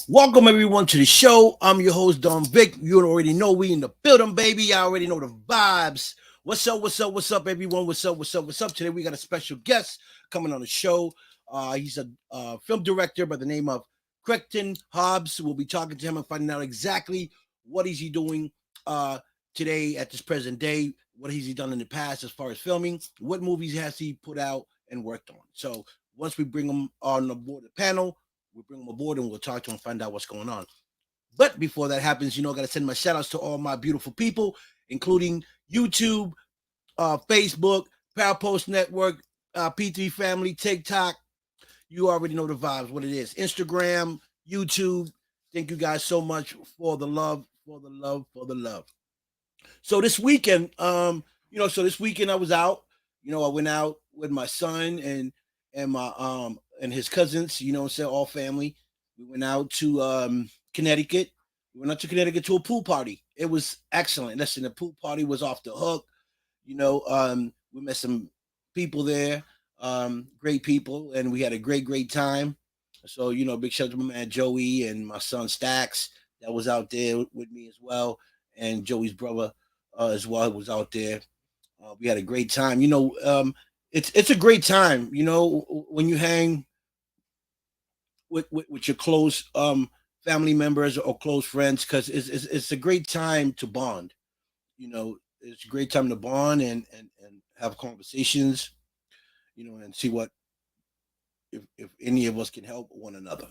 Welcome everyone to the show. I'm your host Don Vic. You already know we in the building, baby. I already know the vibes. What's up? What's up? What's up, everyone? What's up? What's up? What's up? Today we got a special guest coming on the show. He's a film director by the name of Creighton Hobbs. We'll be talking to him and finding out exactly what is he doing today at this present day. What has he done in the past as far as filming? What movies has he put out and worked on? So once we bring him on the board the panel, we'll bring him aboard and we'll talk to him and find out what's going on. But before that happens, I got to send my shout outs to all my beautiful people, including YouTube, Facebook, Power Post Network, P3 Family, TikTok. You already know the vibes, what it is. Instagram, YouTube. Thank you guys so much for the love, for the love, for the love. So this weekend, this weekend I was out. I went out with my son and my and his cousins. All family. We went out to Connecticut. We went out to Connecticut to a pool party. It was excellent. Listen, the pool party was off the hook. We met some people there, great people, and we had a great time. So big shout out to my man Joey and my son Stax that was out there with me as well, and Joey's brother as well was out there. We had a great time. It's a great time. When you hang with your close family members or close friends, because it's a great time to bond. It's a great time to bond and have conversations. And see what if any of us can help one another.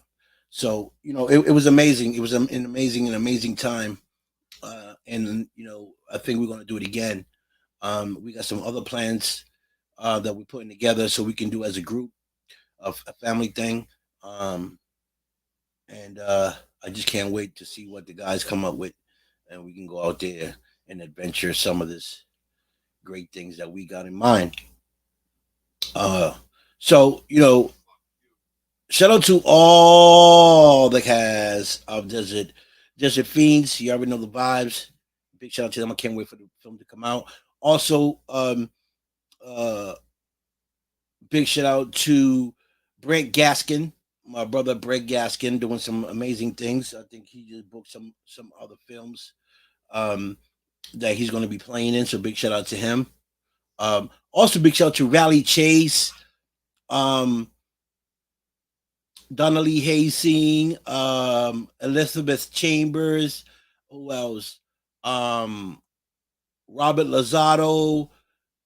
So it was amazing. It was an amazing time. And I think we're going to do it again. We got some other plans that we're putting together so we can do as a group of a family thing. Um, and I just can't wait to see what the guys come up with, and we can go out there and adventure some of this great things that we got in mind. Uh, so shout out to all the cast of Desert Fiends. You already know the vibes. Big shout out to them. I can't wait for the film to come out. Also, uh, big shout out to Brent Gaskin, my brother Brent Gaskin, doing some amazing things. I think he just booked some other films um, that he's going to be playing in. So big shout out to him. Also, big shout out to Rally Chase, um, Donnelly Hasing, Elizabeth Chambers. Who else? Um, Robert Lazado.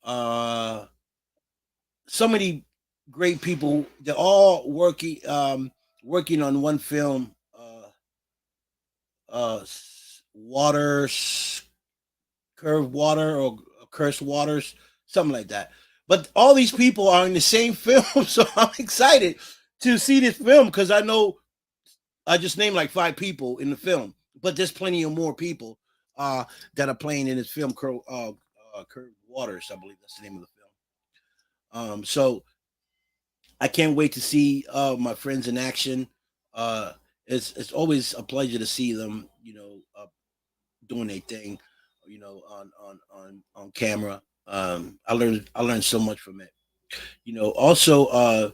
Uh, so many great people. They're all working on one film. Water, curved water or cursed waters, something like that. But all these people are in the same film, so I'm excited to see this film because I know I just named like five people in the film, but there's plenty of more people uh, that are playing in this film. Curved Waters, I believe that's the name of the film. So I can't wait to see my friends in action. Uh, it's always a pleasure to see them, doing their thing, on camera. I learned so much from it. Also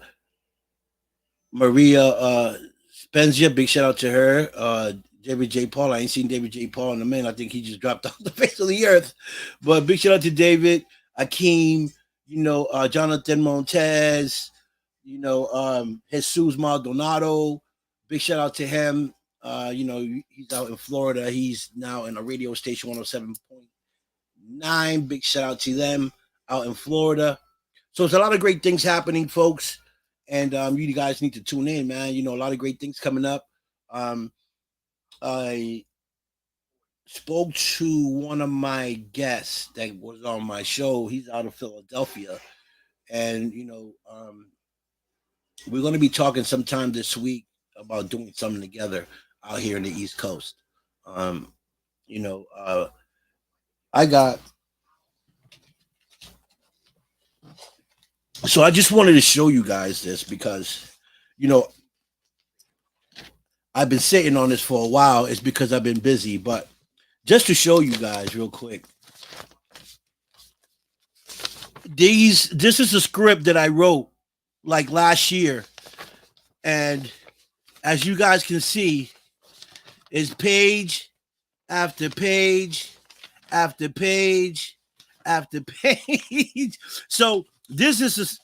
Maria Spenzia, big shout out to her. David J. Paul. I ain't seen David J. Paul in a minute. I think he just dropped off the face of the earth. But big shout out to David, Akeem, Jonathan Montez, Jesus Maldonado. Big shout out to him. He's out in Florida. He's now in a radio station 107.9. Big shout out to them out in Florida. So it's a lot of great things happening, folks. And you guys need to tune in, man. A lot of great things coming up. Um, I spoke to one of my guests that was on my show. He's out of Philadelphia. And, we're going to be talking sometime this week about doing something together out here in the East Coast. Um, you know, uh, I got, so I just wanted to show you guys this because, you know, I've been sitting on this for a while. It's because I've been busy, but just to show you guys real quick, this is a script that I wrote like last year. And as you guys can see, It's page after page after page after page. So this is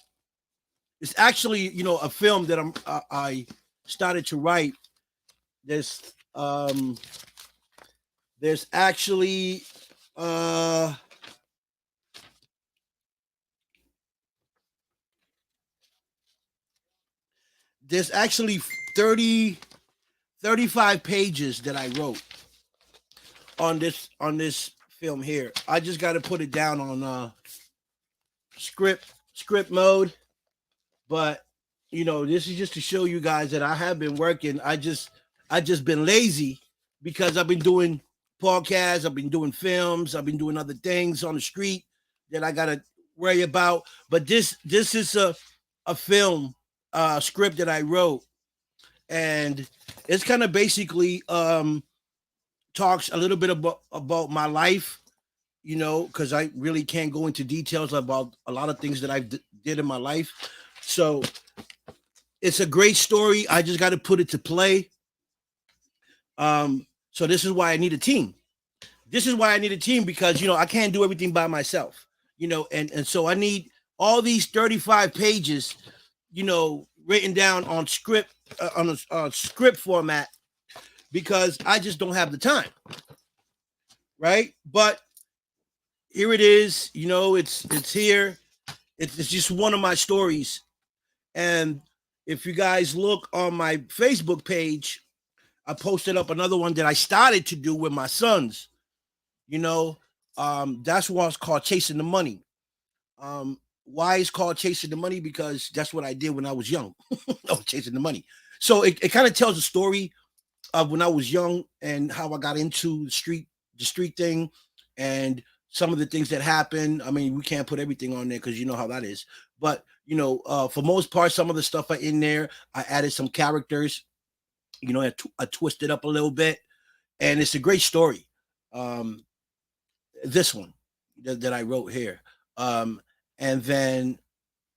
it's actually a film that I started to write. There's there's actually uh there's actually 30 35 pages that I wrote on this film here. I just got to put it down on script mode, but this is just to show you guys that I have been working. I just been lazy because I've been doing podcasts, I've been doing films, I've been doing other things on the street that I got to worry about. But this is a film script that I wrote, and it's kind of basically talks a little bit about my life, because I really can't go into details about a lot of things that I did in my life. So it's a great story. I just got to put it to play. So this is why I need a team. This is why I need a team because I can't do everything by myself. And so I need all these 35 pages, written down on script on a script format because I just don't have the time, right? But here it is. It's here. It's just one of my stories. And if you guys look on my Facebook page, I posted up another one that I started to do with my sons. That's what's called Chasing the Money. Why it's called Chasing the Money? Because that's what I did when I was young. Oh, chasing the money. So it kind of tells a story of when I was young and how I got into the street thing, and some of the things that happened. I mean, we can't put everything on there because you know how that is. But for most part, some of the stuff are in there. I added some characters. I twisted up a little bit, and it's a great story. Um, this one that I wrote here, and then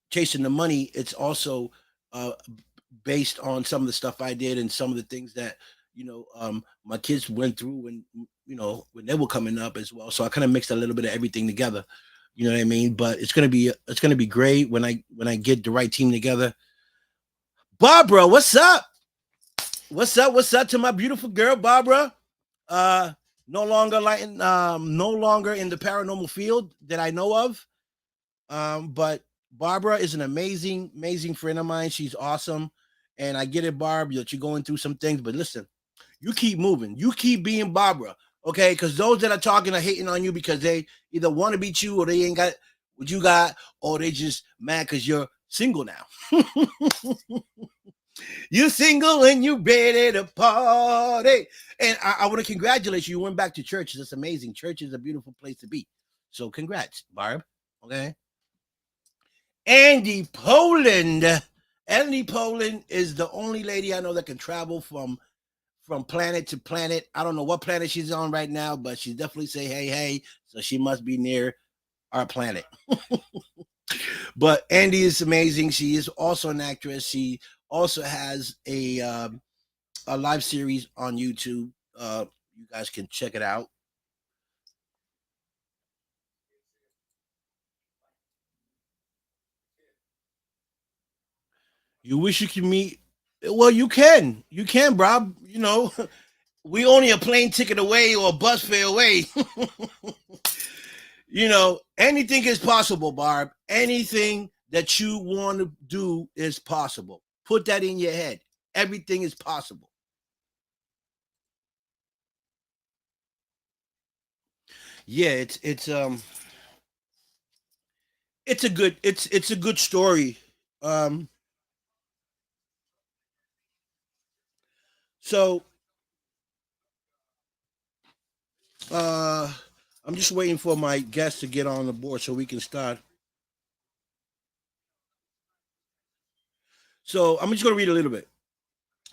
Chasing the Money. It's also uh, based on some of the stuff I did and some of the things that my kids went through when they were coming up as well. So I kind of mixed a little bit of everything together. You know what I mean? But it's gonna be great when I get the right team together. Barbara, what's up? What's up? What's up to my beautiful girl, Barbara? Uh, no longer in the paranormal field that I know of. But Barbara is an amazing, amazing friend of mine. She's awesome. And I get it, Barb, that you're going through some things, but listen, you keep moving. You keep being Barbara. Okay. Because those that are talking are hating on you because they either want to beat you or they ain't got what you got, or they just mad because you're single now. You single and you ready to party. And I want to congratulate you. You went back to church. That's amazing. Church is a beautiful place to be. So congrats, Barb. Okay. Andy Poland. Andy Poland is the only lady I know that can travel from planet to planet. I don't know what planet she's on right now, but she definitely say hey hey. So she must be near our planet. But Andy is amazing. She is also an actress. She also has a live series on YouTube. You guys can check it out. You wish you could meet? Well, you can. You can, Bob. We only a plane ticket away or a bus fare away. Anything is possible, Barb. Anything that you want to do is possible. Put that in your head. Everything is possible. Yeah, it's a good story. Um, so uh, I'm just waiting for my guest to get on the board so we can start. So I'm just going to read a little bit.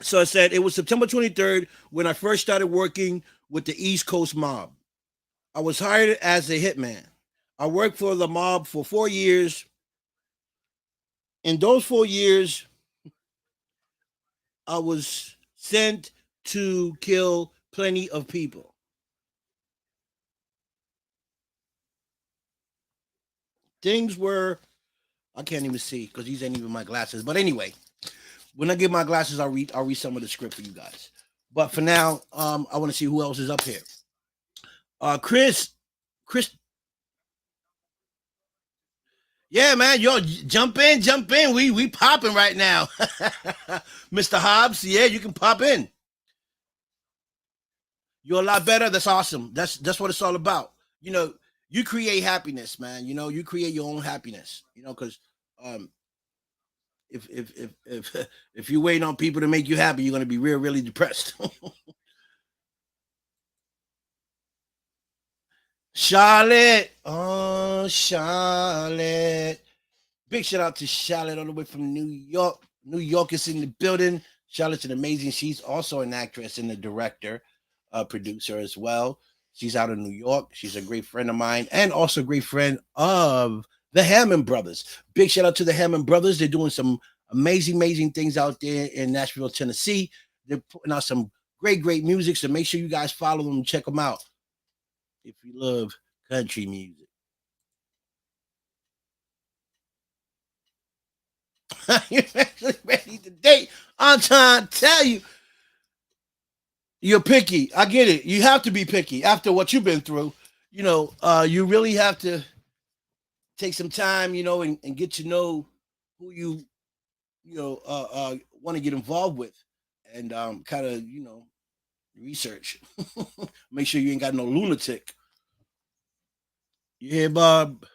So I said it was September 23rd when I first started working with the East Coast mob. I was hired as a hitman. I worked for the mob for 4 years. In those 4 years, I was sent to kill plenty of people. Things were I can't even see because these ain't even my glasses. But anyway, when I get my glasses, I'll read some of the script for you guys. But for now, I want to see who else is up here. Chris, yeah, man, yo, jump in. We popping right now, Mr. Hobbs. Yeah, you can pop in. You're a lot better. That's awesome. That's what it's all about. You know, you create happiness, man. You know, you create your own happiness. You know, because um, if you wait on people to make you happy, you're gonna be really depressed. Charlotte, oh Charlotte, big shout out to Charlotte all the way from New York. New York is in the building. Charlotte's an amazing. She's also an actress and a director, producer as well. She's out in New York. She's a great friend of mine and also a great friend of the Hammond brothers. Big shout out to the Hammond brothers. They're doing some amazing things out there in Nashville, Tennessee. They're putting out some great music. So make sure you guys follow them and check them out if you love country music. You're actually ready to date. I'm trying to tell you, you're picky. I get it. You have to be picky after what you've been through. You know, you really have to take some time, you know, and get to know who you want to get involved with, and kind of, you know, research. Make sure you ain't got no lunatic. Yeah, Bob.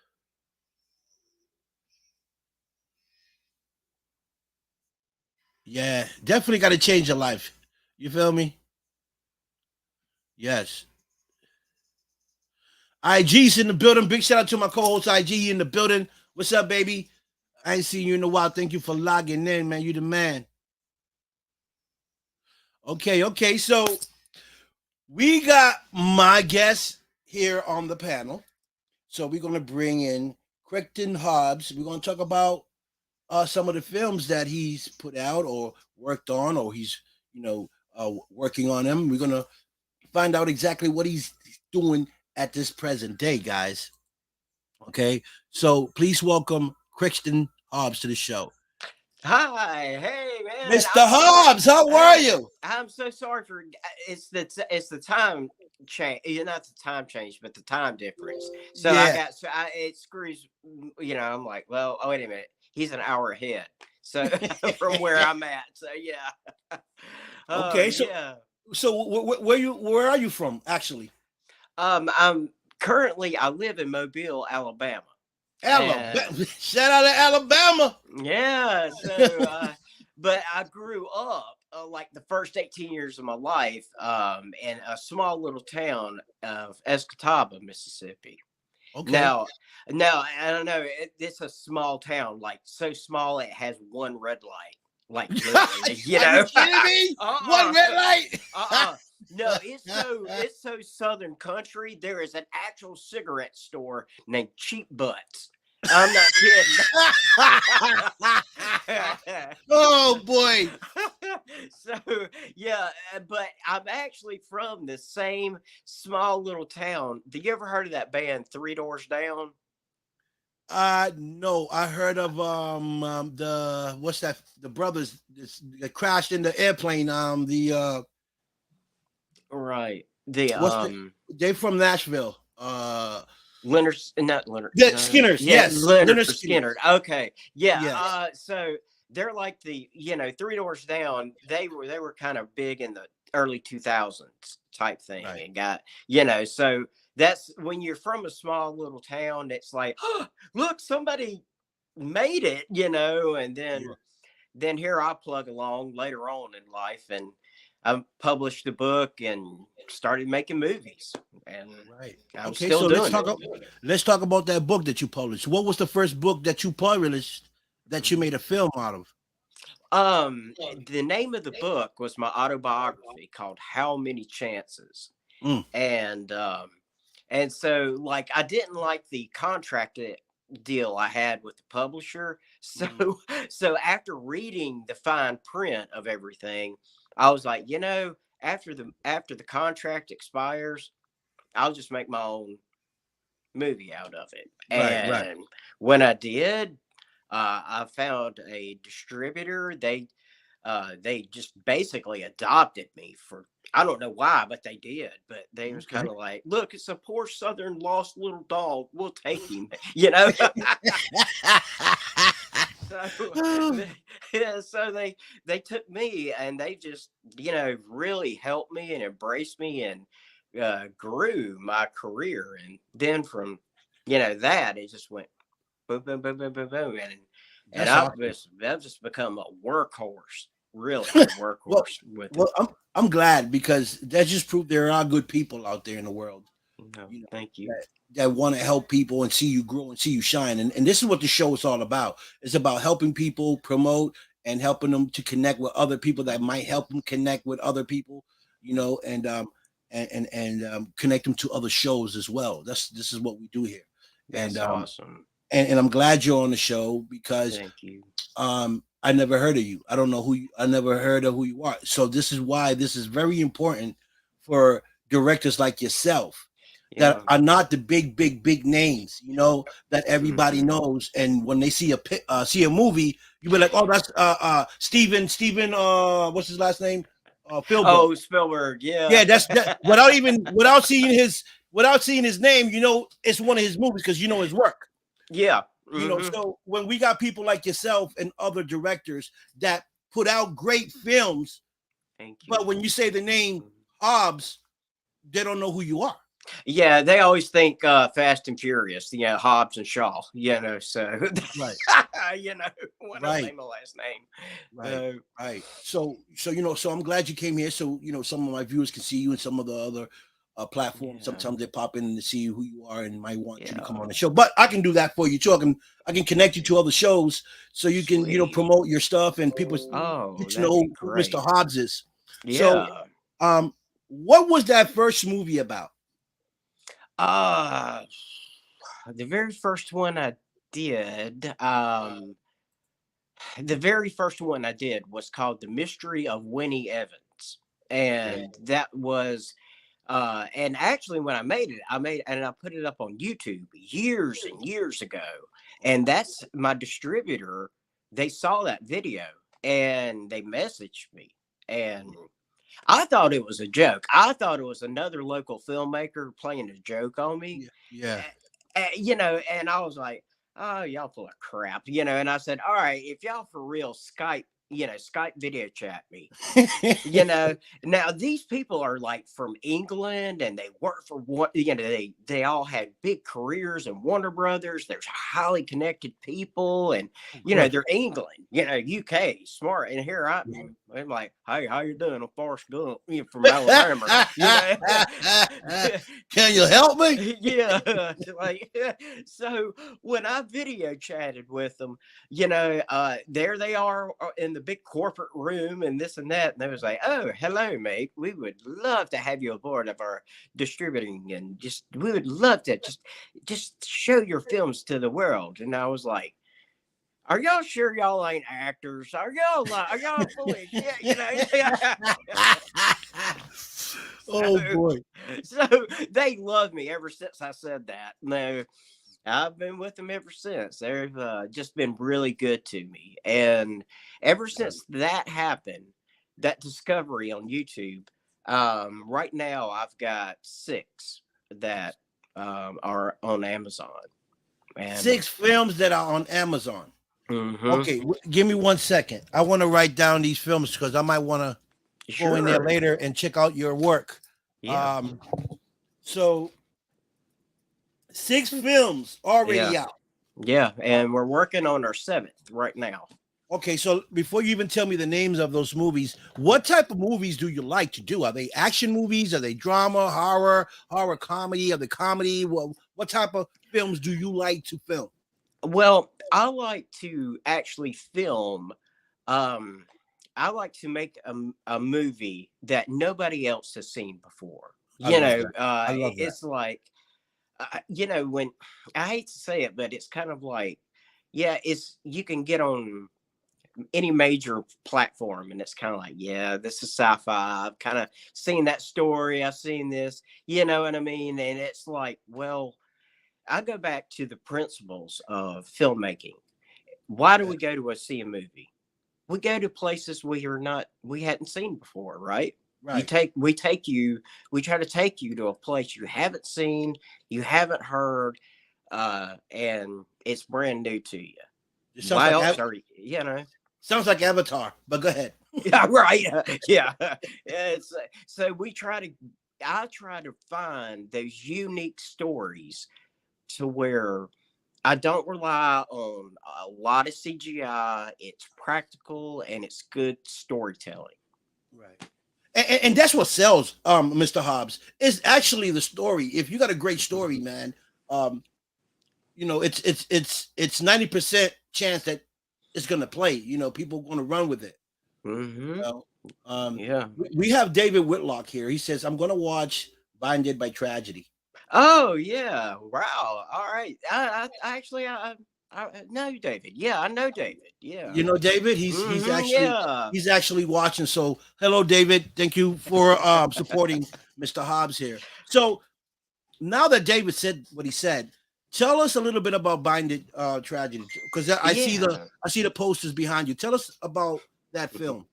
Yeah, definitely got to change your life. You feel me? Yes. IG's in the building. Big shout out to my co-host IG in the building. What's up, baby? I ain't seen you in a while. Thank you for logging in, man. You the man. Okay. So we got my guest here on the panel. So we're gonna bring in Creighton Hobbs. We're gonna talk about some of the films that he's put out or worked on, or he's working on them. We're gonna find out exactly what he's doing at this present day, guys. Okay, so please welcome Creighton Hobbs to the show. Hi, hey man, Mr. Hobbs, how are you? I'm so sorry for it's the time change. Not the time change, but the time difference. So Yeah. it screws. I'm like, well, oh wait a minute, he's an hour ahead. So from where I'm at. So yeah. Oh Okay, so yeah. where are you from actually? I'm currently I live in Mobile, Alabama. And Alabama. Shout out to Alabama. yeah, but I grew up like the first 18 years of my life in a small little town of Escatawba, Mississippi. Okay. Now, now I don't know. It's a small town, like so small it has one red light, like literally, Are you kidding me? One red light. No, it's so southern country. There is an actual cigarette store named Cheap Butts. I'm not kidding. Oh boy. So yeah, but I'm actually from the same small little town. Have you ever heard of that band Three Doors Down? No, I heard of the what's that, the brothers that crashed in the airplane, the Right. what's they from Nashville, Leonard's not Leonard. the No, Skinners, yeah, yes, Leonard Leonard Skinner. Skinner. Okay, yeah. Yes. So they're like Three Doors Down. They were kind of big in the early 2000s type thing, Right. and got So that's when you're from a small little town. It's like, oh, look, somebody made it, and then Yeah. then here I plug along later on in life, and I published a book and started making movies, and Right. I'm Okay, still so doing it. let's talk about that book that you published. What was the first book that you published that you Mhm. made a film out of? The name of the book was my autobiography called "How Many Chances," Mm. and so like I didn't like the contract deal I had with the publisher. So Mm. so after reading the fine print of everything, I was like, after the contract expires, I'll just make my own movie out of it. Right. And when I did, I found a distributor. They just basically adopted me for, I don't know why, but they did. But they was Okay. kind of like, look, it's a poor Southern lost little dog. We'll take him, you know. So, yeah, so they took me and they just, really helped me and embraced me and grew my career. And then from, that it just went boom, boom, boom, boom, boom, boom, and That's awesome. I've just become a workhorse, really a Well, workhorse with it. well, I'm glad because that just proved there are good people out there in the world, No, you know, thank you. that want to help people and see you grow and see you shine. And this is what the show is all about. It's about helping people promote and helping them to connect with other people that might help them connect with other people, and connect them to other shows as well. This is what we do here. And That's awesome. and I'm glad you're on the show because Thank you. I never heard of you. I don't know I never heard of who you are. So this is why this is very important for directors like yourself that Yeah. are not the big names, that everybody Mhm. knows. And when they see a movie, you be like, oh, that's Steven, what's his last name? Spielberg. Oh, Spielberg, yeah. Yeah, that's that. Without seeing his name, it's one of his movies because you know his work. Yeah. Hmm. So when we got people like yourself and other directors that put out great films, Thank you. but when you say the name Hobbs, they don't know who you are. Yeah, they always think Fast and Furious, Hobbs and Shaw, so Right. one of Right. them, my last name. Right. Right. So I'm glad you came here. So some of my viewers can see you and some of the other platforms. Yeah. Sometimes they pop in to see who you are and might want you to come Yeah. on the show. But I can do that for you too. I can connect you to other shows so you can Sweet. promote your stuff and people Oh, get to that'd know be who Mr. great. Hobbs is. So Yeah. what was that first movie about? Uh the very first one I did, the very first one I did was called The Mystery of Winnie Evans. Okay. And that was and actually when I made it, and I put it up on YouTube years and years ago. And that's my distributor. They saw that video and they messaged me. And I thought it was a joke. I thought it was another local filmmaker playing a joke on me. Yeah. And I was like, oh, y'all full of crap, and I said, all right, if y'all for real Skype video chat me, now these people are like from England and they work for what, they all had big careers in Warner Brothers. There's highly connected people and, Good. they're England, UK, smart. And here I'm like, hey, how you doing? I'm Forrest Gump from Alabama, Can you help me? yeah. So when I video chatted with them, there they are in the big corporate room and this and that, and they was like, oh, hello, mate, we would love to have you aboard of our distributing, and we would love to just show your films to the world. And I was like, are y'all sure y'all ain't actors? Are y'all fully Oh boy. So they love me ever since I said that. No, I've been with them ever since. They've just been really good to me. And ever since that happened, that discovery on YouTube, right now I've got 6 that are on Amazon. And 6 films that are on Amazon. mhm. Okay, give me 1 second. I want to write down these films because I might want to go in there Sure. later and check out your work. Yeah. So 6 films already Yeah. out. Yeah. And we're working on our 7th right now. Okay, so before you even tell me the names of those movies, what type of movies do you like to do? Are they action movies? Are they drama, horror comedy? Are they comedy? What type of films do you like to film? Well, I like to actually film. Um, I like to make a movie that nobody else has seen before. I love that. I love that. It's like, when I hate to say it, but it's kind of like, yeah, you can get on any major platform, and it's kind of like, yeah, this is sci-fi. I've kind of seen that story. I've seen this, you know what I mean? And it's like, well, I go back to the principles of filmmaking. Why do Yeah. we go to see a movie? We go to places we hadn't seen before, right? Right. We try to take you to a place you haven't seen, you haven't heard, and it's brand new to you. It Why else are you? sounds like Avatar, but go ahead. Yeah, right. Yeah. It's so I try to find those unique stories to where I don't rely on a lot of CGI. It's practical and it's good storytelling. Right. And that's what sells, Mr. Hobbs. Is actually the story. If you got a great story, Mhm. man, it's 90% chance that it's gonna play. People are gonna run with it. You Mhm. know? Um, Yeah. we have David Whitlock here. He says, "I'm gonna watch Blinded by Tragedy." Oh yeah. Wow. All right. I actually I know David. Yeah, I know David. Yeah. You know, David. He's actually Yeah. he's actually watching. So, hello, David. Thank you for supporting Mr. Hobbs here. So now that David said what he said, tell us a little bit about Blinded Tragedy, because Yeah. I see the posters behind you. Tell us about that Mhm. film.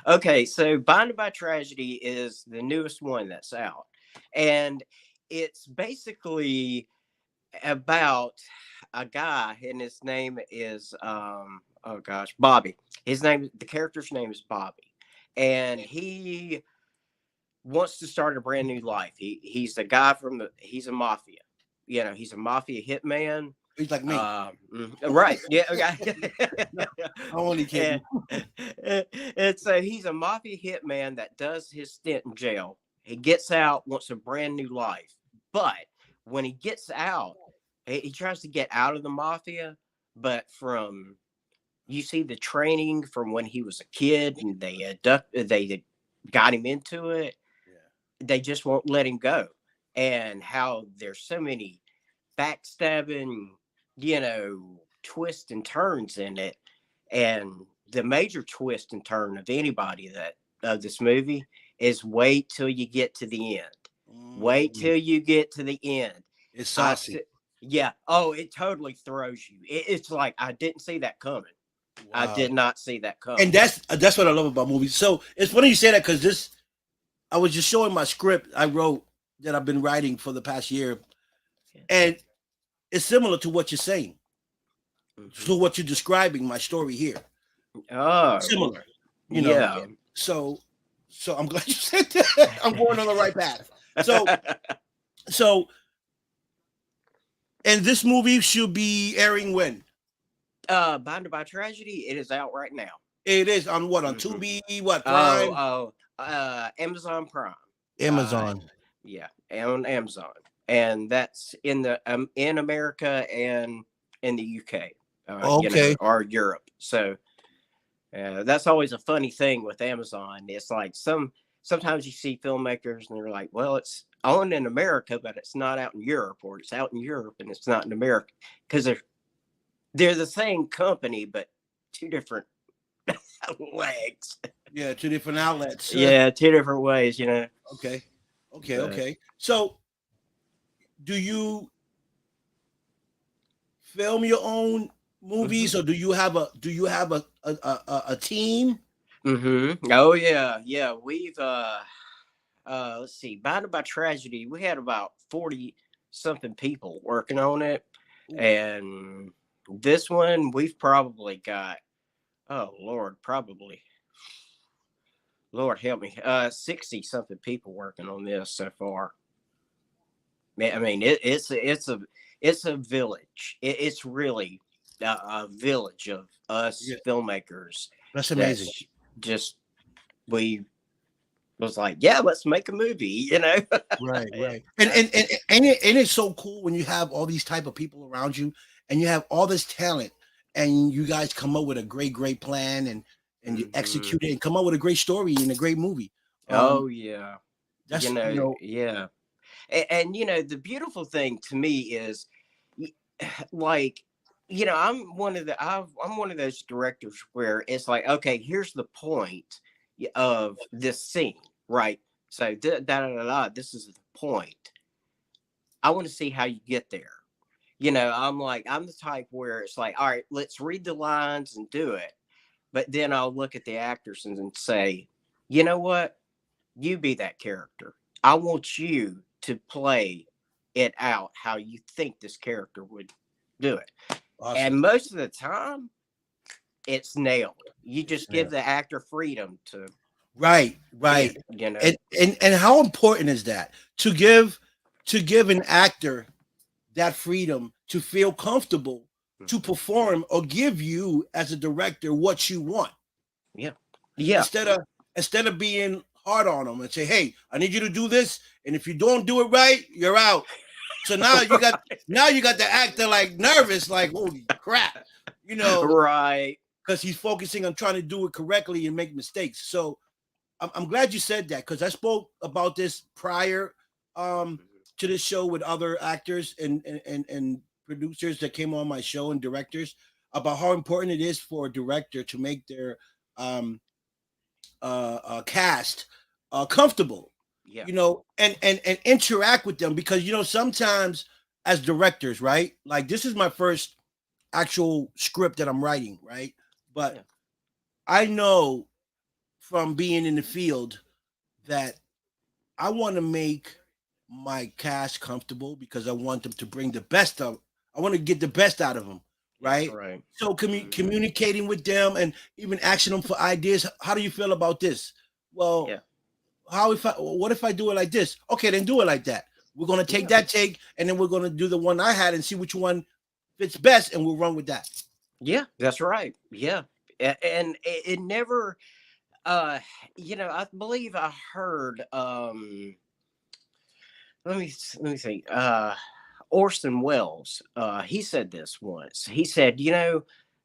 Okay, so Bonded by Tragedy is the newest one that's out. And it's basically about a guy, and his name is oh gosh, Bobby. The character's name is Bobby. And he wants to start a brand new life. He's the guy he's a mafia. He's a mafia hitman. He's like me. Right. Yeah. Okay. No, I'm only and, kidding. and so he's a mafia hitman that does his stint in jail. He gets out, wants a brand new life. But when he gets out, he tries to get out of the mafia, but you see the training from when he was a kid and they got him into it. Yeah. They just won't let him go. And how there's so many backstabbing, twists and turns in it. And the major twist and turn of anybody that of this movie is wait till you get to the end. Wait Mm, till you get to the end. it's I saucy. t- yeah. Oh, it totally throws you. It's like I didn't see that coming. I Wow. did not see that And coming. that's what I love about movies. So it's funny you say that, because I was just showing my script I wrote that I've been writing for the past year, and it's similar to what you're saying, Mhm. to what you're describing. My story here, Oh, similar, you know. yeah. So, I'm glad you said that. I'm going on the right path. So, so, and this movie should be airing when? Bonded by Tragedy, it is out right now. It is on what, on Mhm. Tubi, what, Oh, Prime, Amazon Prime. Uh, Amazon. yeah, on Amazon, and that's in America and in the UK, Okay. or Europe. So that's always a funny thing with Amazon. It's like sometimes you see filmmakers and they're like, well, it's on in America, but it's not out in Europe, or it's out in Europe and it's not in America, because they're the same company but two different legs. Yeah, two different outlets. Yeah, two different ways. Okay. Okay. But Okay. So, do you film your own hmm movies, or do you have a team? oh yeah, we've let's see, Bounded by Tragedy, we had about 40 something people working on it. Ooh, And this one we've probably got, oh Lord, probably, Lord help me, 60 something people working on this so far. I mean, it's a village. It's really a village of us yeah, filmmakers. that's amazing. That's just we was like, yeah, let's make a movie. Right, right. And it's so cool when you have all these type of people around you, and you have all this talent, and you guys come up with a great plan, and you hmm execute it and come up with a great story and a great movie. Um, Oh yeah, that's you know, yeah. And the beautiful thing to me is, y- like, I'm one of those directors where it's like, okay, here's the point of this scene, right? So this is the point. I want to see how you get there. I'm the type where it's like, all right, let's read the lines and do it. But then I'll look at the actors and say, you know what? You be that character. I want you to play it out how you think this character would do it. Awesome. And most of the time, it's nailed. You just Yeah. give the actor freedom to Right, be right. it, you know. And how important is that to give an actor that freedom to feel comfortable to Mhm. perform or give you as a director what you want Yeah. Yeah. instead of being hard on them and say, "Hey, I need you to do this, and if you don't do it right, you're out." So now you got the actor like nervous, like holy crap, you know, Right. because he's focusing on trying to do it correctly and make mistakes. So I'm glad you said that because I spoke about this prior um, Mhm. to this show with other actors and producers that came on my show and directors about how important it is for a director to make their um, cast comfortable, Yeah. and interact with them because sometimes as directors, right? Like this is my first actual script that I'm writing, right? But Yeah. I know from being in the field that I want to make my cast comfortable because I want them to bring the best of. I want to get the best out of them, That's right? right. So Mhm. communicating with them and even asking them for ideas. How do you feel about this? Well, Yeah. what if I do it like this? Okay, then do it like that. We're gonna take Yeah. that take and then we're gonna do the one I had and see which one fits best, and we'll run with that. Yeah. That's right. Yeah. And it never uh I believe I heard let me think. Orson Welles, he said this once. He said,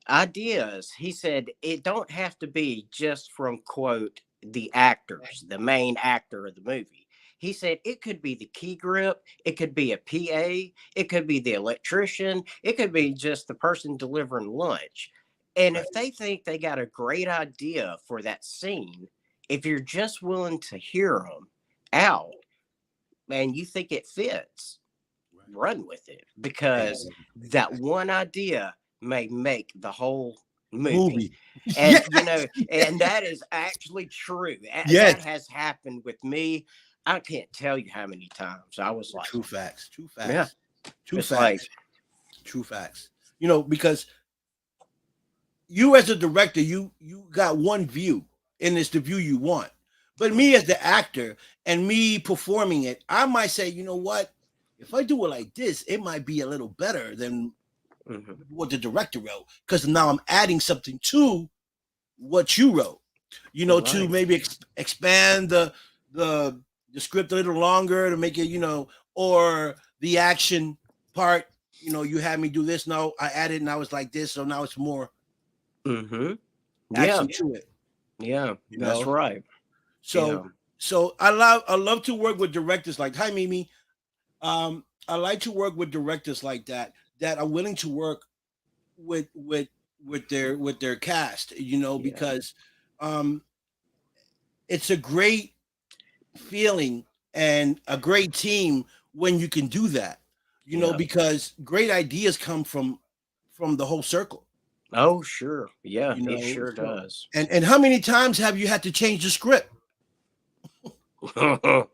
ideas. He said it don't have to be just from quote the actors, the main actor of the movie. He said it could be the key grip, it could be a PA, it could be the electrician, it could be just the person delivering lunch. And Right. if they think they got a great idea for that scene, if you're just willing to hear them out and you think it fits, Right. run with it because Exactly. that Exactly. one idea may make the whole movie. Movie. And Yes. and that is actually true. That Yes. has happened with me. I can't tell you how many times I was like, True facts. True yeah, facts. True it's like, facts. True facts. Because you as a director, you got one view, and it's the view you want. But me as the actor and me performing it, I might say, you know what? If I do it like this, it might be a little better than mhm, what the director wrote. Because now I'm adding something to what you wrote. To right, maybe expand the the script a little longer to make it, or the action part. You had me do this. Now I added, now it's like this, so now it's more hmm, yeah, action to it. yeah, You that's know, right, yeah, so I love to work with directors like hi Mimi. I like to work with directors like that are willing to work with their cast. yeah, Because um, it's a great feeling and a great team when you can do that. yeah. Because great ideas come from the whole circle. Oh, sure, yeah, You it know, sure so does. and how many times have you had to change the script? While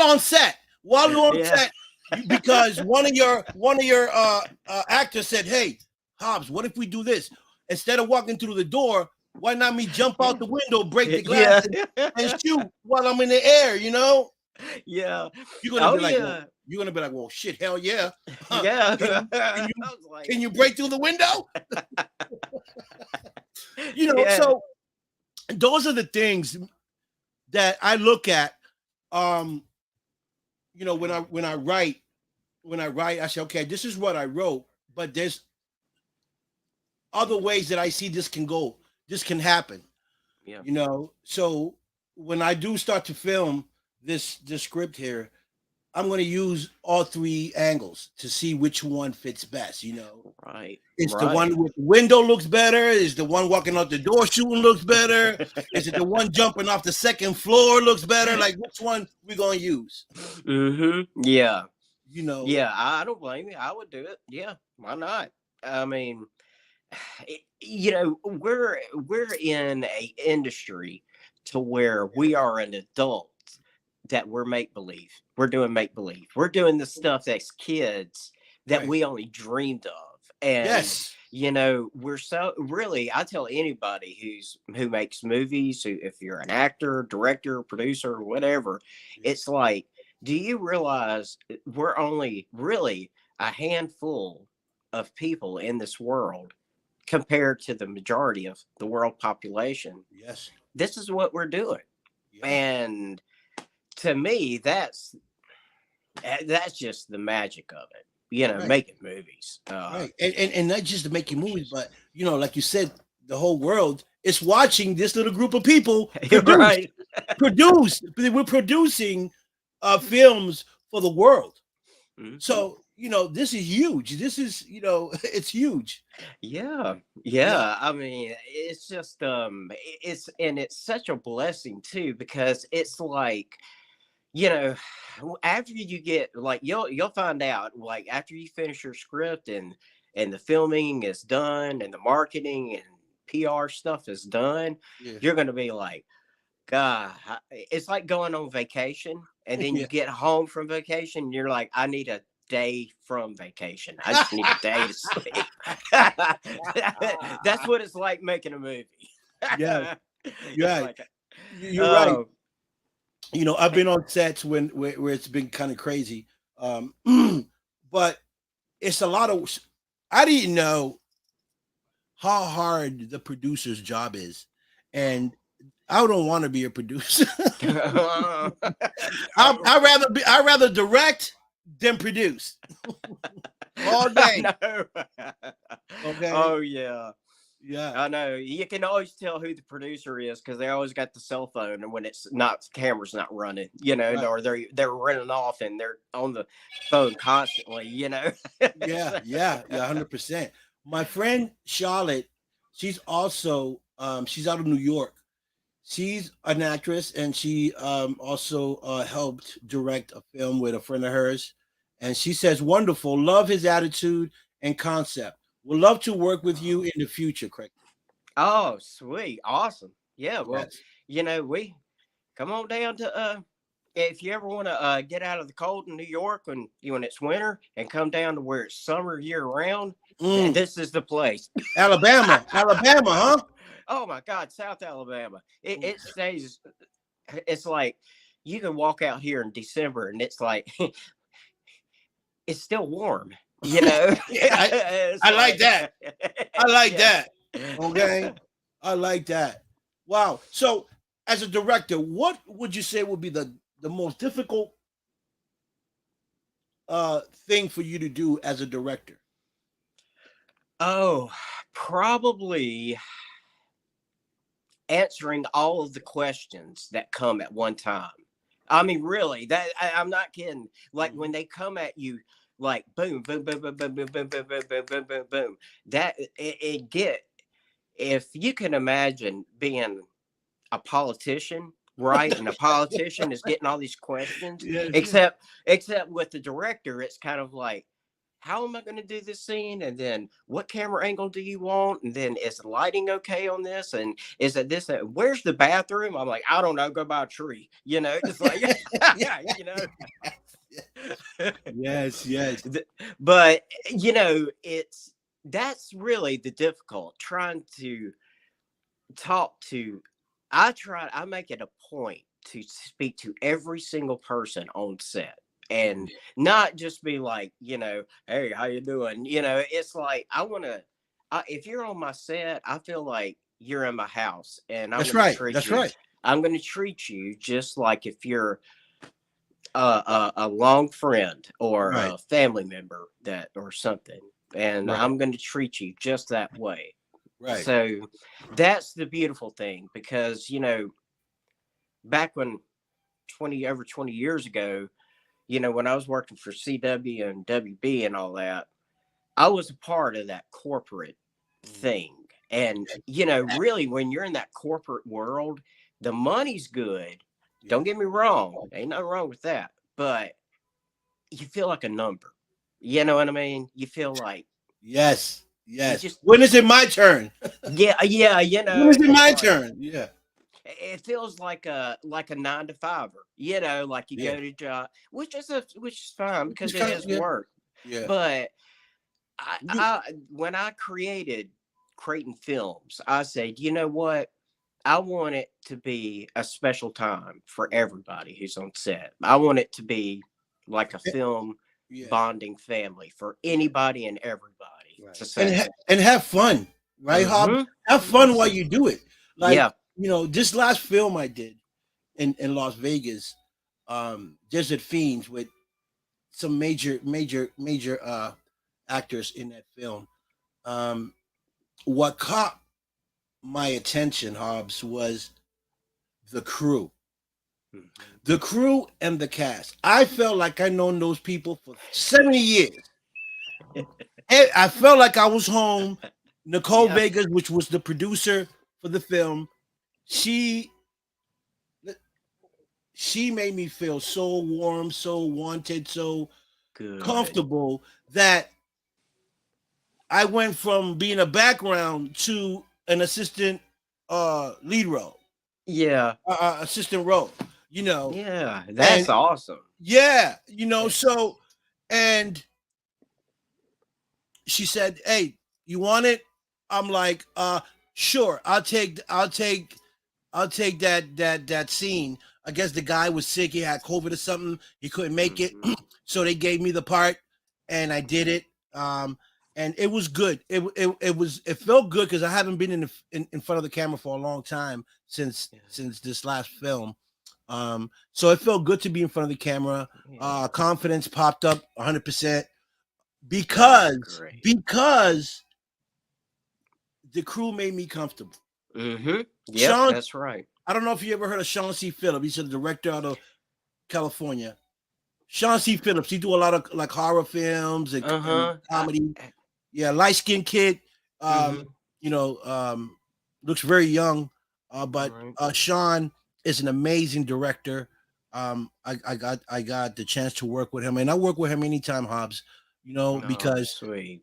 on set, while you're on Yeah. set, because one of your actors said, "Hey, Hobbs, what if we do this? Instead of walking through the door, why not me jump out the window, break the glass, Yeah. and shoot while I'm in the air?" Yeah. You're gonna Oh be like, "Well, yeah. shit, hell yeah! Huh. Yeah. Can you can I you was like, can you break through the window?" yeah. So those are the things that I look at. Um, when I write, I say, okay, this is what I wrote, but there's other ways that I see this can happen. Yeah. So when I do start to film this script here, I'm going to use all three angles to see which one fits best. Right. Is the Right. one with the window looks better? Is the one walking out the door shooting looks better? Is it the one jumping off the second floor looks better? Like, which one we gonna use? Yeah. You know, Yeah. I don't blame you. I would do it. Yeah. Why not? I mean, we're in a industry to where we are an adult that we're make believe. We're doing make believe. We're doing the stuff that's kids that right? we only dreamed of. And Yes, we're so really, I tell anybody who makes movies, if you're an actor, director, producer, whatever, it's like, do you realize we're only really a handful of people in this world compared to the majority of the world population? yes, This is what we're doing. yeah, And to me, that's just the magic of it. right, Making movies. right, and not just to make you movies, but like you said, the whole world is watching this little group of people produce, Right. produce. We're producing films for the world. Mhm. So this is huge. This is it's huge. Yeah, Yeah, yeah. I mean, it's just it's such a blessing too, because it's like, you know, after you get, like, you'll find out, like, after you finish your script and the filming is done and the marketing and PR stuff is done, yeah, you're gonna be like, God, it's like going on vacation, and then you yeah. get home from vacation, and you're like, I need a day from vacation. I just need a day to sleep. That's what it's like making a movie. Yeah, you're It's right. like, You're right. oh, I've been on sets where it's been kind of crazy, um, but it's a lot of. I didn't know how hard the producer's job is, and I don't want to be a producer. no. I rather direct than produce all I day. know. Okay. Oh yeah. Yeah. I know. You can always tell who the producer is because they always got the cell phone, and when it's not, camera's not running, Right. or they're running off and they're on the phone constantly. Yeah. So- Yeah. Yeah. 100%. My friend Charlotte, she's also she's out of New York. She's an actress, and she also helped direct a film with a friend of hers. And she says, "Wonderful, love his attitude and concept. Would love to work with you in the future, Craig." oh, sweet, awesome. Yeah, well, Yes. we come on down to if you ever want to get out of the cold in New York when it's winter and come down to where it's summer year round, Mm, this is the place. Alabama, Alabama, huh? Oh my God, South Alabama. It, Mm. it stays. It's like you can walk out here in December and it's like it's still warm. Yeah, It's I like like that. I like yeah. that. Okay, I like that. Wow. So, as a director, what would you say would be the most difficult thing for you to do as a director? Oh, probably answering all of the questions that come at one time. I mean, really, I'm not kidding. Like when Mhm. they come at you, like boom, boom, boom, boom, boom, boom, boom, boom, boom, boom, boom, boom, boom. That it get if you can imagine being a politician, right? And a politician is getting all these questions, Yes. except with the director, it's kind of like, how am I going to do this scene? And then what camera angle do you want? And then is the lighting okay on this? And is it this? Where's the bathroom? I'm like, I don't know. Go by a tree. Just like, you know. Yes. Yes. But that's really the difficult trying to talk to. I make it a point to speak to every single person on set and Yeah. not just be like, hey, how you doing? It's like if you're on my set, I feel like you're in my house, and That's right. That's right. I'm going to treat you just like if you're a long friend or Right. a family member or something, and Right. I'm going to treat you just that way. Right. So that's the beautiful thing, because back when 20 over 20 years ago, when I was working for CW and WB and all that, I was a part of that corporate thing. And, really, when you're in that corporate world, the money's good. Don't get me wrong. Ain't nothing wrong with that. But you feel like a number. You know what I mean? You feel like Yes. you Yes. just, When is it my turn? yeah, When is it it's my like, turn? Yeah. it feels like a 9 to 5, like you Yeah. go to job, which is fine because It's it kind of, is yeah. work. Yeah. But You, when I created Creighton Films, I said, you know what? I want it to be a special time for everybody who's on set. I want it to be like a film yeah. bonding family for anybody and everybody Right. to say. And have fun, right, Hobbs? Mm-hmm. Have fun while you do it. Like, Yeah. this last film I did in Las Vegas, Desert Fiends, with some major actors in that film. Um, what caught my attention, Hobbs, was the crew. Mm-hmm. The crew and the cast. I felt like I known those people for 70 years. I felt like I was home. Nicole Yeah. Vegas, which was the producer for the film, she she made me feel so warm, so wanted, so Good. comfortable that I went from being a background to an assistant lead role, Yeah. assistant role, you know. Yeah. And That's awesome. yeah, Eh, so and she said, "Hey, you want it?" I'm like, sure. I'll take that scene. I guess the guy was sick. He had COVID or something. He couldn't make it, Mm-hmm. so they gave me the part, and I did it. And it was good. It felt good because I haven't been in front of the camera for a long time Yeah. since this last film. So it felt good to be in front of the camera. Yeah. Confidence popped up 100% That's because great. because the crew made me comfortable. Mm-hmm. Yep. Sean, That's right. I don't know if you ever heard of Sean C. Phillips. He's the director out of California. Sean C. Phillips. He do a lot of like horror films and Uh-huh. comedy. Yeah, light skinned kid. Um, Mm-hmm. you know, looks very young. But Right. Sean is an amazing director. I got the chance to work with him, and I work with him anytime, Hobbs. No, Because sweet.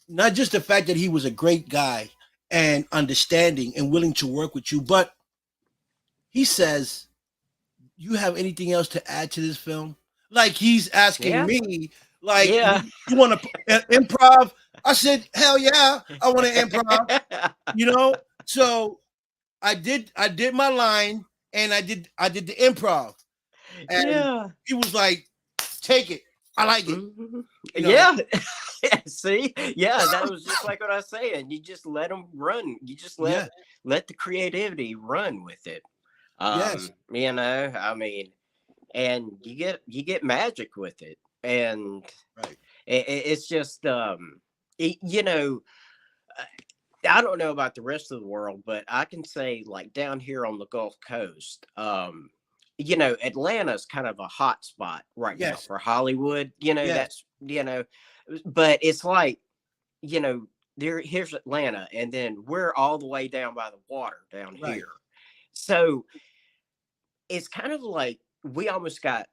not just the fact that he was a great guy and understanding and willing to work with you, but he says, "You have anything else to add to this film?" Like he's asking Yeah. me, like, Yeah. "You want to improv?" I said, "Hell yeah, I want to improv." So I did my line and I did the improv, and Yeah. he was like, "Take it, I like it." Mhm. You know, Yeah. See? Yeah, that was just like what I was saying. You just let them run. You just yeah, let the creativity run with it. yes, I mean, and you get magic with it. And right, it's just it, you know, uh, I don't know about the rest of the world, but I can say like down here on the Gulf Coast, Atlanta's kind of a hot spot right now yes, for Hollywood. yes, But it's like, you know, here's Atlanta, and then we're all the way down by the water down right, here. So it's kind of like we almost got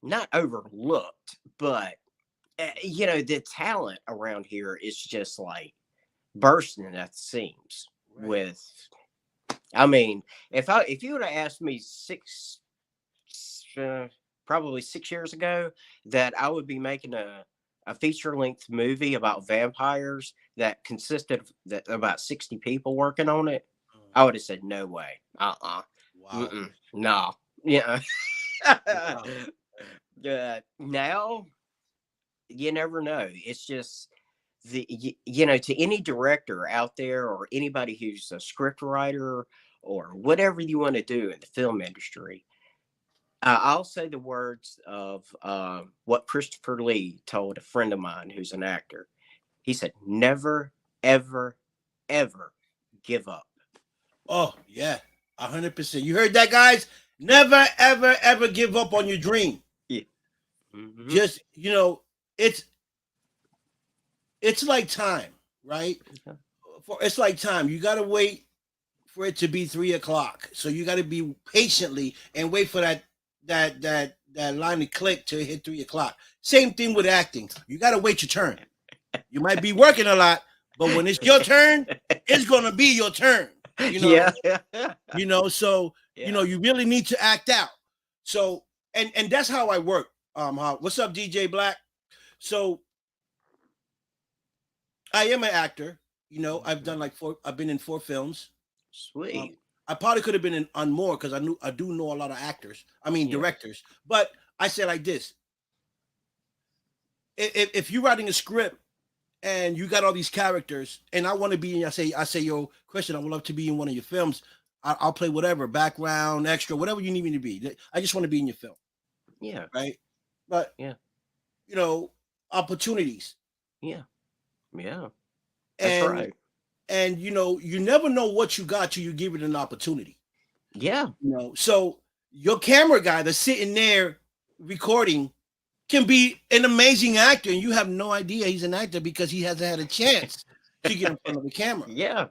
not overlooked, but the talent around here is just like bursting at the seams right. with. I mean, if you would have asked me uh, probably 6 years ago that I would be making a feature length movie about vampires that consisted of about 60 people working on it, I would have said no way. Wow, Mm-mm. No. Yeah. wow, Now you never know. It's just to any director out there or anybody who's a script writer or whatever you want to do in the film industry. I'll say the words of what Christopher Lee told a friend of mine who's an actor. He said, "Never, ever, ever give up." oh yeah, 100%. You heard that, guys? Never, ever, ever give up on your dream. Mm-hmm. just it's like time, right? Okay. It's like time. You gotta wait for it to be 3 o'clock. So you gotta be patiently and wait for that line to click to hit 3 o'clock. Same thing with acting. You gotta wait your turn. You might be working a lot, but when it's your turn, it's gonna be your turn. You know, Yeah. so Yeah. you really need to act out. So and that's how I work. What's up, DJ Black? So I am an actor. I've done like four. I've been in 4 films. Um, Sweet. I probably could have been on more because I do know a lot of actors. I mean Yeah. directors. But I say like this: if you're writing a script and you got all these characters, and I want to be in, I say, yo, Christian, I would love to be in one of your films. I'll play whatever background, extra, whatever you need me to be. I just want to be in your film, Yeah. right? But Yeah. opportunities, Yeah. Yeah. That's and right. you never know what you got till you give it an opportunity. Yeah. So your camera guy that's sitting there recording can be an amazing actor, and you have no idea he's an actor because he hasn't had a chance to get in front of the camera, Yeah.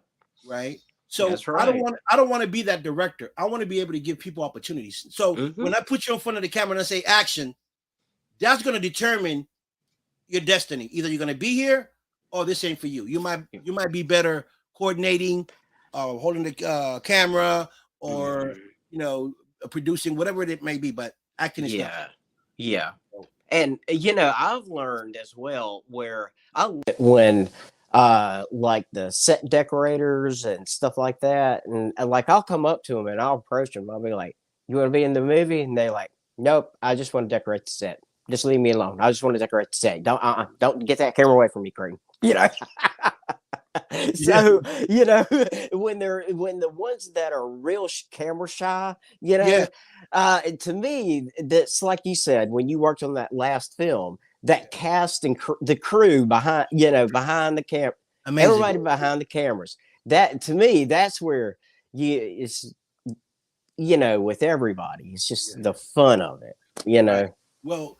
right? So That's right. I don't want to be that director. I want to be able to give people opportunities. So Mm-hmm. when I put you in front of the camera and I say action, that's going to determine your destiny. Either you're going to be here or this ain't for you. You might be better coordinating, holding the camera, or producing, whatever it may be. But acting is not. Yeah. Yeah. And I've learned as well where when like the set decorators and stuff like that, and like I'll come up to them and I'll approach them. I'll be like, "You want to be in the movie?" And they're like, "Nope, I just want to decorate the set. Just leave me alone. I just want to decorate the set. Don't get that camera away from me, Creighton." Yeah. So when the ones that are real camera shy, Yeah. to me, that's like you said when you worked on that last film, that cast and the crew behind the camera, Amazing. everybody behind the cameras. That to me, that's where it's with everybody, it's just the fun of it. Right. Well,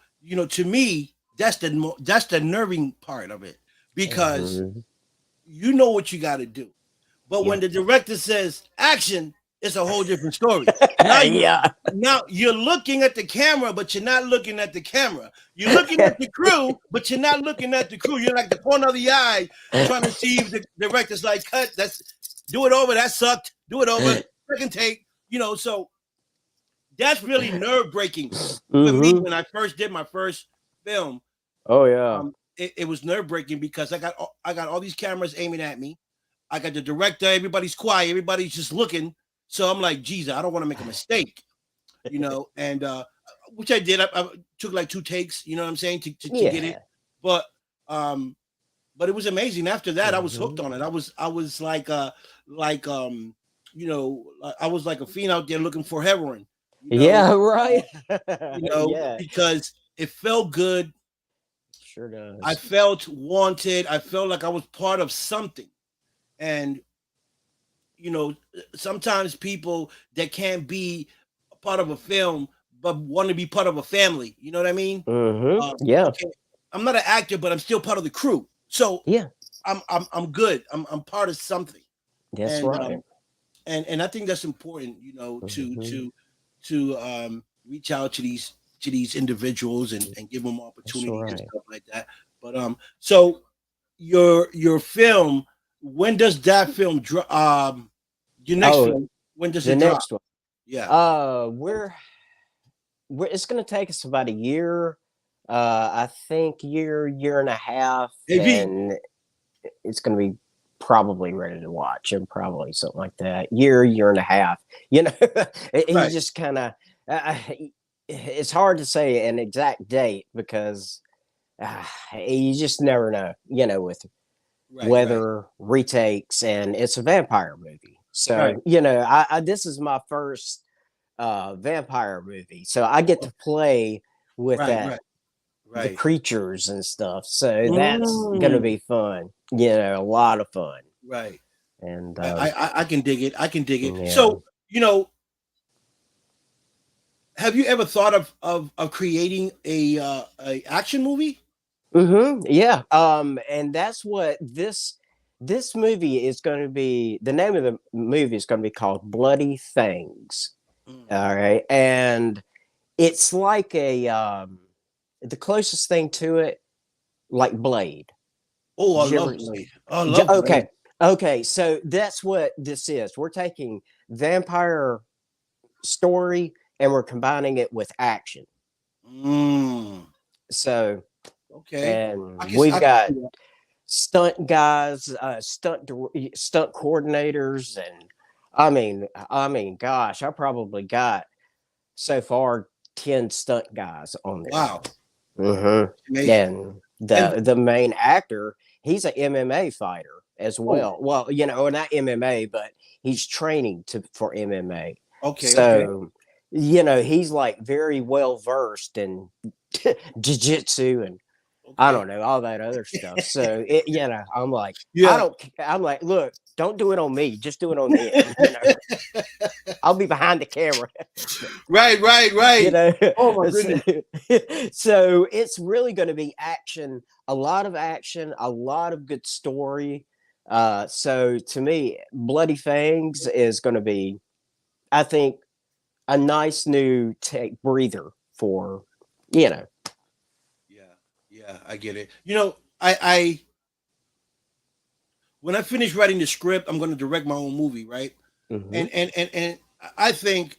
to me, that's the nerving part of it, because Mhm. you know what you got to do. But Yeah. when the director says action, it's a whole different story. Now Yeah. now you're looking at the camera, but you're not looking at the camera. You're looking at the crew, but you're not looking at the crew. You're like the corner of the eye, trying to see if the director's like, cut, do it over. That sucked. Do it over. Second take. So that's really nerve breaking for me Hmm. when I first did my first film. Oh yeah. It was nerve breaking because I got all these cameras aiming at me. I got the director. Everybody's quiet. Everybody's just looking. So I'm like, geez, I don't want to make a mistake, and which I did. I took like 2 takes. You know what I'm saying, to get it. Yeah. But it was amazing. After that, I was hooked Mhm. on it. I was I was like a fiend out there looking for heroin. Yeah, right. Yeah, Because it felt good. sure I does. felt wanted. I felt like I was part of something. And sometimes people that can't be a part of a film but want to be part of a family. You know what I mean? Hmm. Yeah. Okay, I'm not an actor, but I'm still part of the crew. So Yeah, I'm good. I'm part of something. that's And right. and I think that's important, Hmm. to reach out to these individuals and give them That's opportunities and right. stuff like that. But so your film, when does that film drop? Your next Oh, film, when does the it drop? next one. Yeah. We're it's gonna take us about a year. I think year and a half, Maybe. and it's gonna be probably ready to watch, and probably something like that. Year and a half. He Right. just kind of. It's hard to say an exact date because you just never know. With Right. weather retakes, and it's a vampire movie. Right. So I this is my first vampire movie, so I get to play with Right. that Right. the Right. creatures and stuff. So that's gonna Mm, be fun. A lot of fun. right. And I can dig it. I can dig it. yeah. So, you know, have you ever thought of creating a action movie? Yeah. And that's what this movie is going to be. The name of the movie is going to be called Bloody Things. Mm. All right, and it's like a the closest thing to it, like Blade. Oh, I Did you love ever? Blade. I love Okay, Blade. okay. So that's what this is. We're taking vampire story and we're combining it with action. Mm. So, Okay. and we've I can got see that. stunt guys, stunt coordinators, and gosh, I probably got so far 10 stunt guys on there. Wow. Amazing. And And the main actor, he's an MMA fighter as oh, well. Well, not MMA, but he's training for MMA. okay, okay, So, he's like very well versed in jiu-jitsu and I okay. don't know, all that other stuff. So I'm like, Yeah. I'm like, look, don't do it on me, just do it on him. I'll be behind the camera. Right, right, you right. know Oh my so, goodness. so it's really going to be action, a lot of action, a lot of good story. So to me, Bloody Fangs is going to be, I think, a nice new take breather for you know Yeah, yeah, I get it. I when I finish writing the script, I'm going to direct my own movie, right? hmm And I think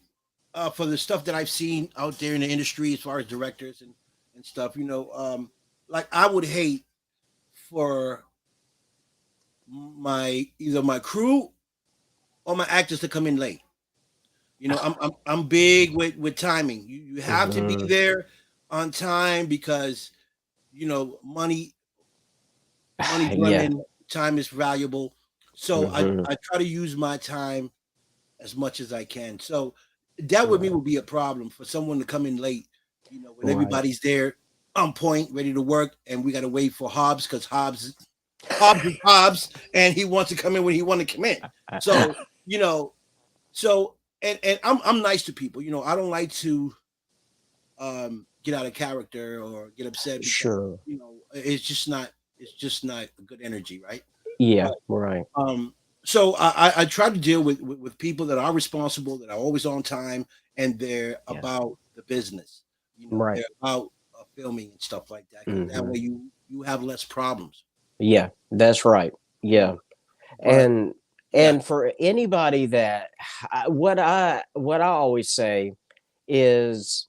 for the stuff that I've seen out there in the industry, as far as directors and stuff, like I would hate for my either my crew or my actors to come in late. I'm big with timing. You have to be hmm there on time because money money's yeah. running, time is valuable. So hmm I try to use my time as much as I can. So that with me right, would be a problem for someone to come in late, when right. everybody's there on point, ready to work, and we gotta wait for Hobbs because Hobbs is Hobbs, and he wants to come in when he want to come in. So, you know, so and I'm nice to people. I don't like to get out of character or get upset because Sure. it's just not a good energy, right? Yeah, But right. um, so I try to deal with people that are responsible, that are always on time, and they're Yeah, about the business. right. They're about filming and stuff like that. Because that hmm way you have less problems. yeah, that's right. You know, Yeah. but and yeah, and for anybody that what I always say is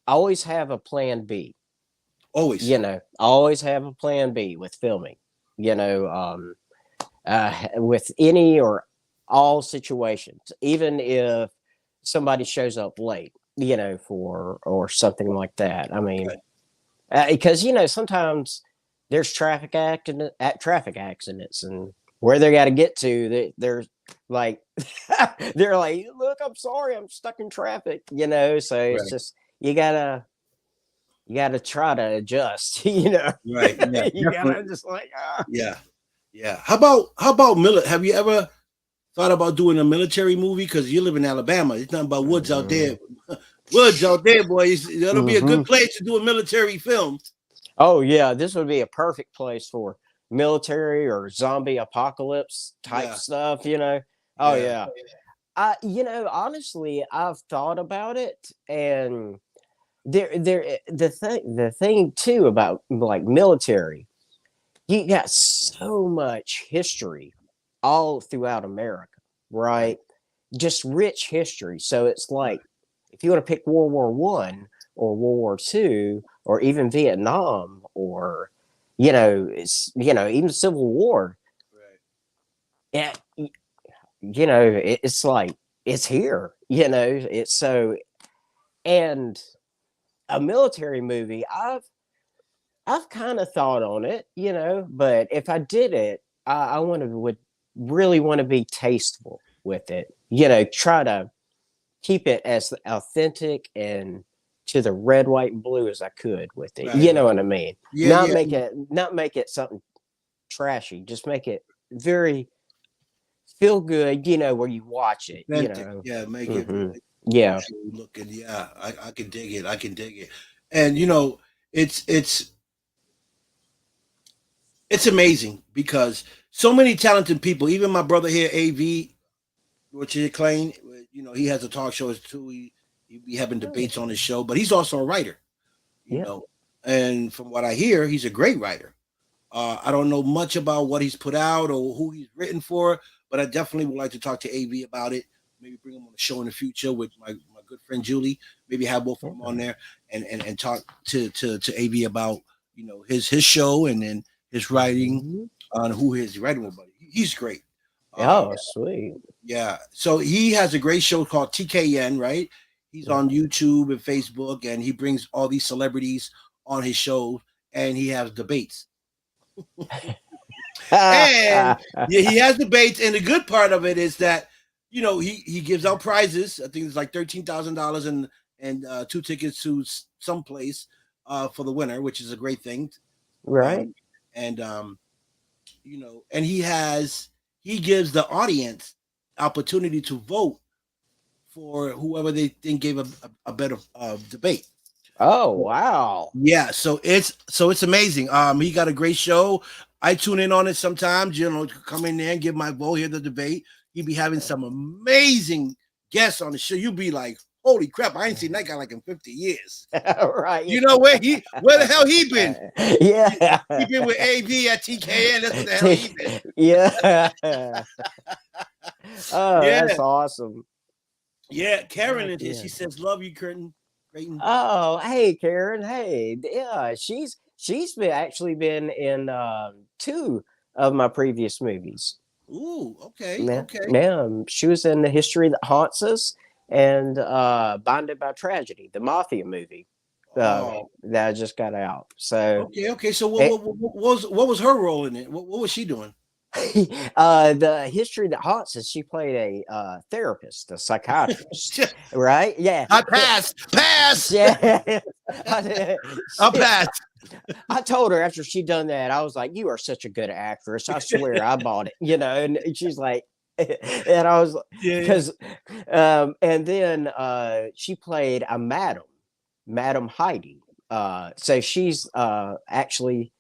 always have a plan B. always. Always have a plan B with filming. You know, with any or all situations, even if somebody shows up late, for or something like that. I mean, Right, because sometimes there's traffic accidents, and where they got to get to, they're like, they're like, look, I'm sorry, I'm stuck in traffic. So it's right, just you gotta try to adjust. right. Yeah, You gotta definitely. just like Yeah, yeah. How about Have you ever thought about doing a military movie? Because you live in Alabama. It's nothing but woods out there. Woods out there, boys. That'll be a good hmm place to do a military film. Oh yeah, this would be a perfect place for military or zombie apocalypse type Yeah, stuff. Oh yeah. yeah. Honestly, I've thought about it, and the thing too about like military, you got so much history all throughout America, Right, right? Just rich history. So it's right, like if you want to pick World War I or World War II or even Vietnam or it's even Civil War, right. it, it's like it's here. It's so and a military movie. I've kind of thought on it, but if I did it, I would really want to be tasteful with it. Try to keep it as authentic and to the red, white, and blue as I could with it. Right, You know right. what I mean? Yeah, Not yeah, make it something trashy. Just make it very feel good. Where you watch it. authentic. Yeah, make it hmm Yeah. Looking. Yeah, I can dig it. I can dig it. And you know, it's it's amazing because so many talented people. Even my brother here, AV, Richard Klein. You know, he has a talk show too. He be having Oh, debates on his show, but he's also a writer. You yeah. know, and from what I hear, he's a great writer. I don't know much about what he's put out or who he's written for, but I definitely would like to talk to AV about it. Maybe bring him on the show in the future with my good friend Julie. Maybe have both of them on Yeah. there and talk to AV about his show and then his writing Mhm. on who he's writing with. But he's great. Uh, Oh, sweet. yeah. So he has a great show called TKN, right? He's on Mhm. YouTube and Facebook, and he brings all these celebrities on his show, and he has debates. And yeah, he has debates, and the good part of it is that he gives out prizes. I think it's like $13,000 and 2 tickets to some place for the winner, which is a great thing. Right. Um, and and he gives the audience opportunity to vote for whoever they think gave a better debate. Oh, wow. Yeah, so it's amazing. He got a great show. I tune in on it sometimes, to come in there and give my vote, hear the debate. He be having some amazing guests on the show. You be like, holy crap, I ain't seen that guy like in 50 years. Right. You know where the hell he been? Yeah. He been with AV at TKN. That's what the hell he been. Yeah. Oh, Yeah, that's awesome. yeah. Karen Heck is here. yeah. She says, love you, Creighton. Oh, hey, Karen. Hey, yeah, she's been in two of my previous movies. Ooh, okay, Yeah, okay. yeah. She was in The History That Haunts Us and Bonded by Tragedy, the mafia movie Oh, that I just got out. So okay, okay. So what, it, what, what was her role in it? What was she doing? the History That Haunts Us, she played a therapist, a psychiatrist, right? Yeah. I pass, pass. Yeah. I'll pass. I told her after she done that, I was like, "You are such a good actress. I swear, I bought it." And she's like, and I was Yeah, yeah. because, and then she played a Madam Heidi. So she's actually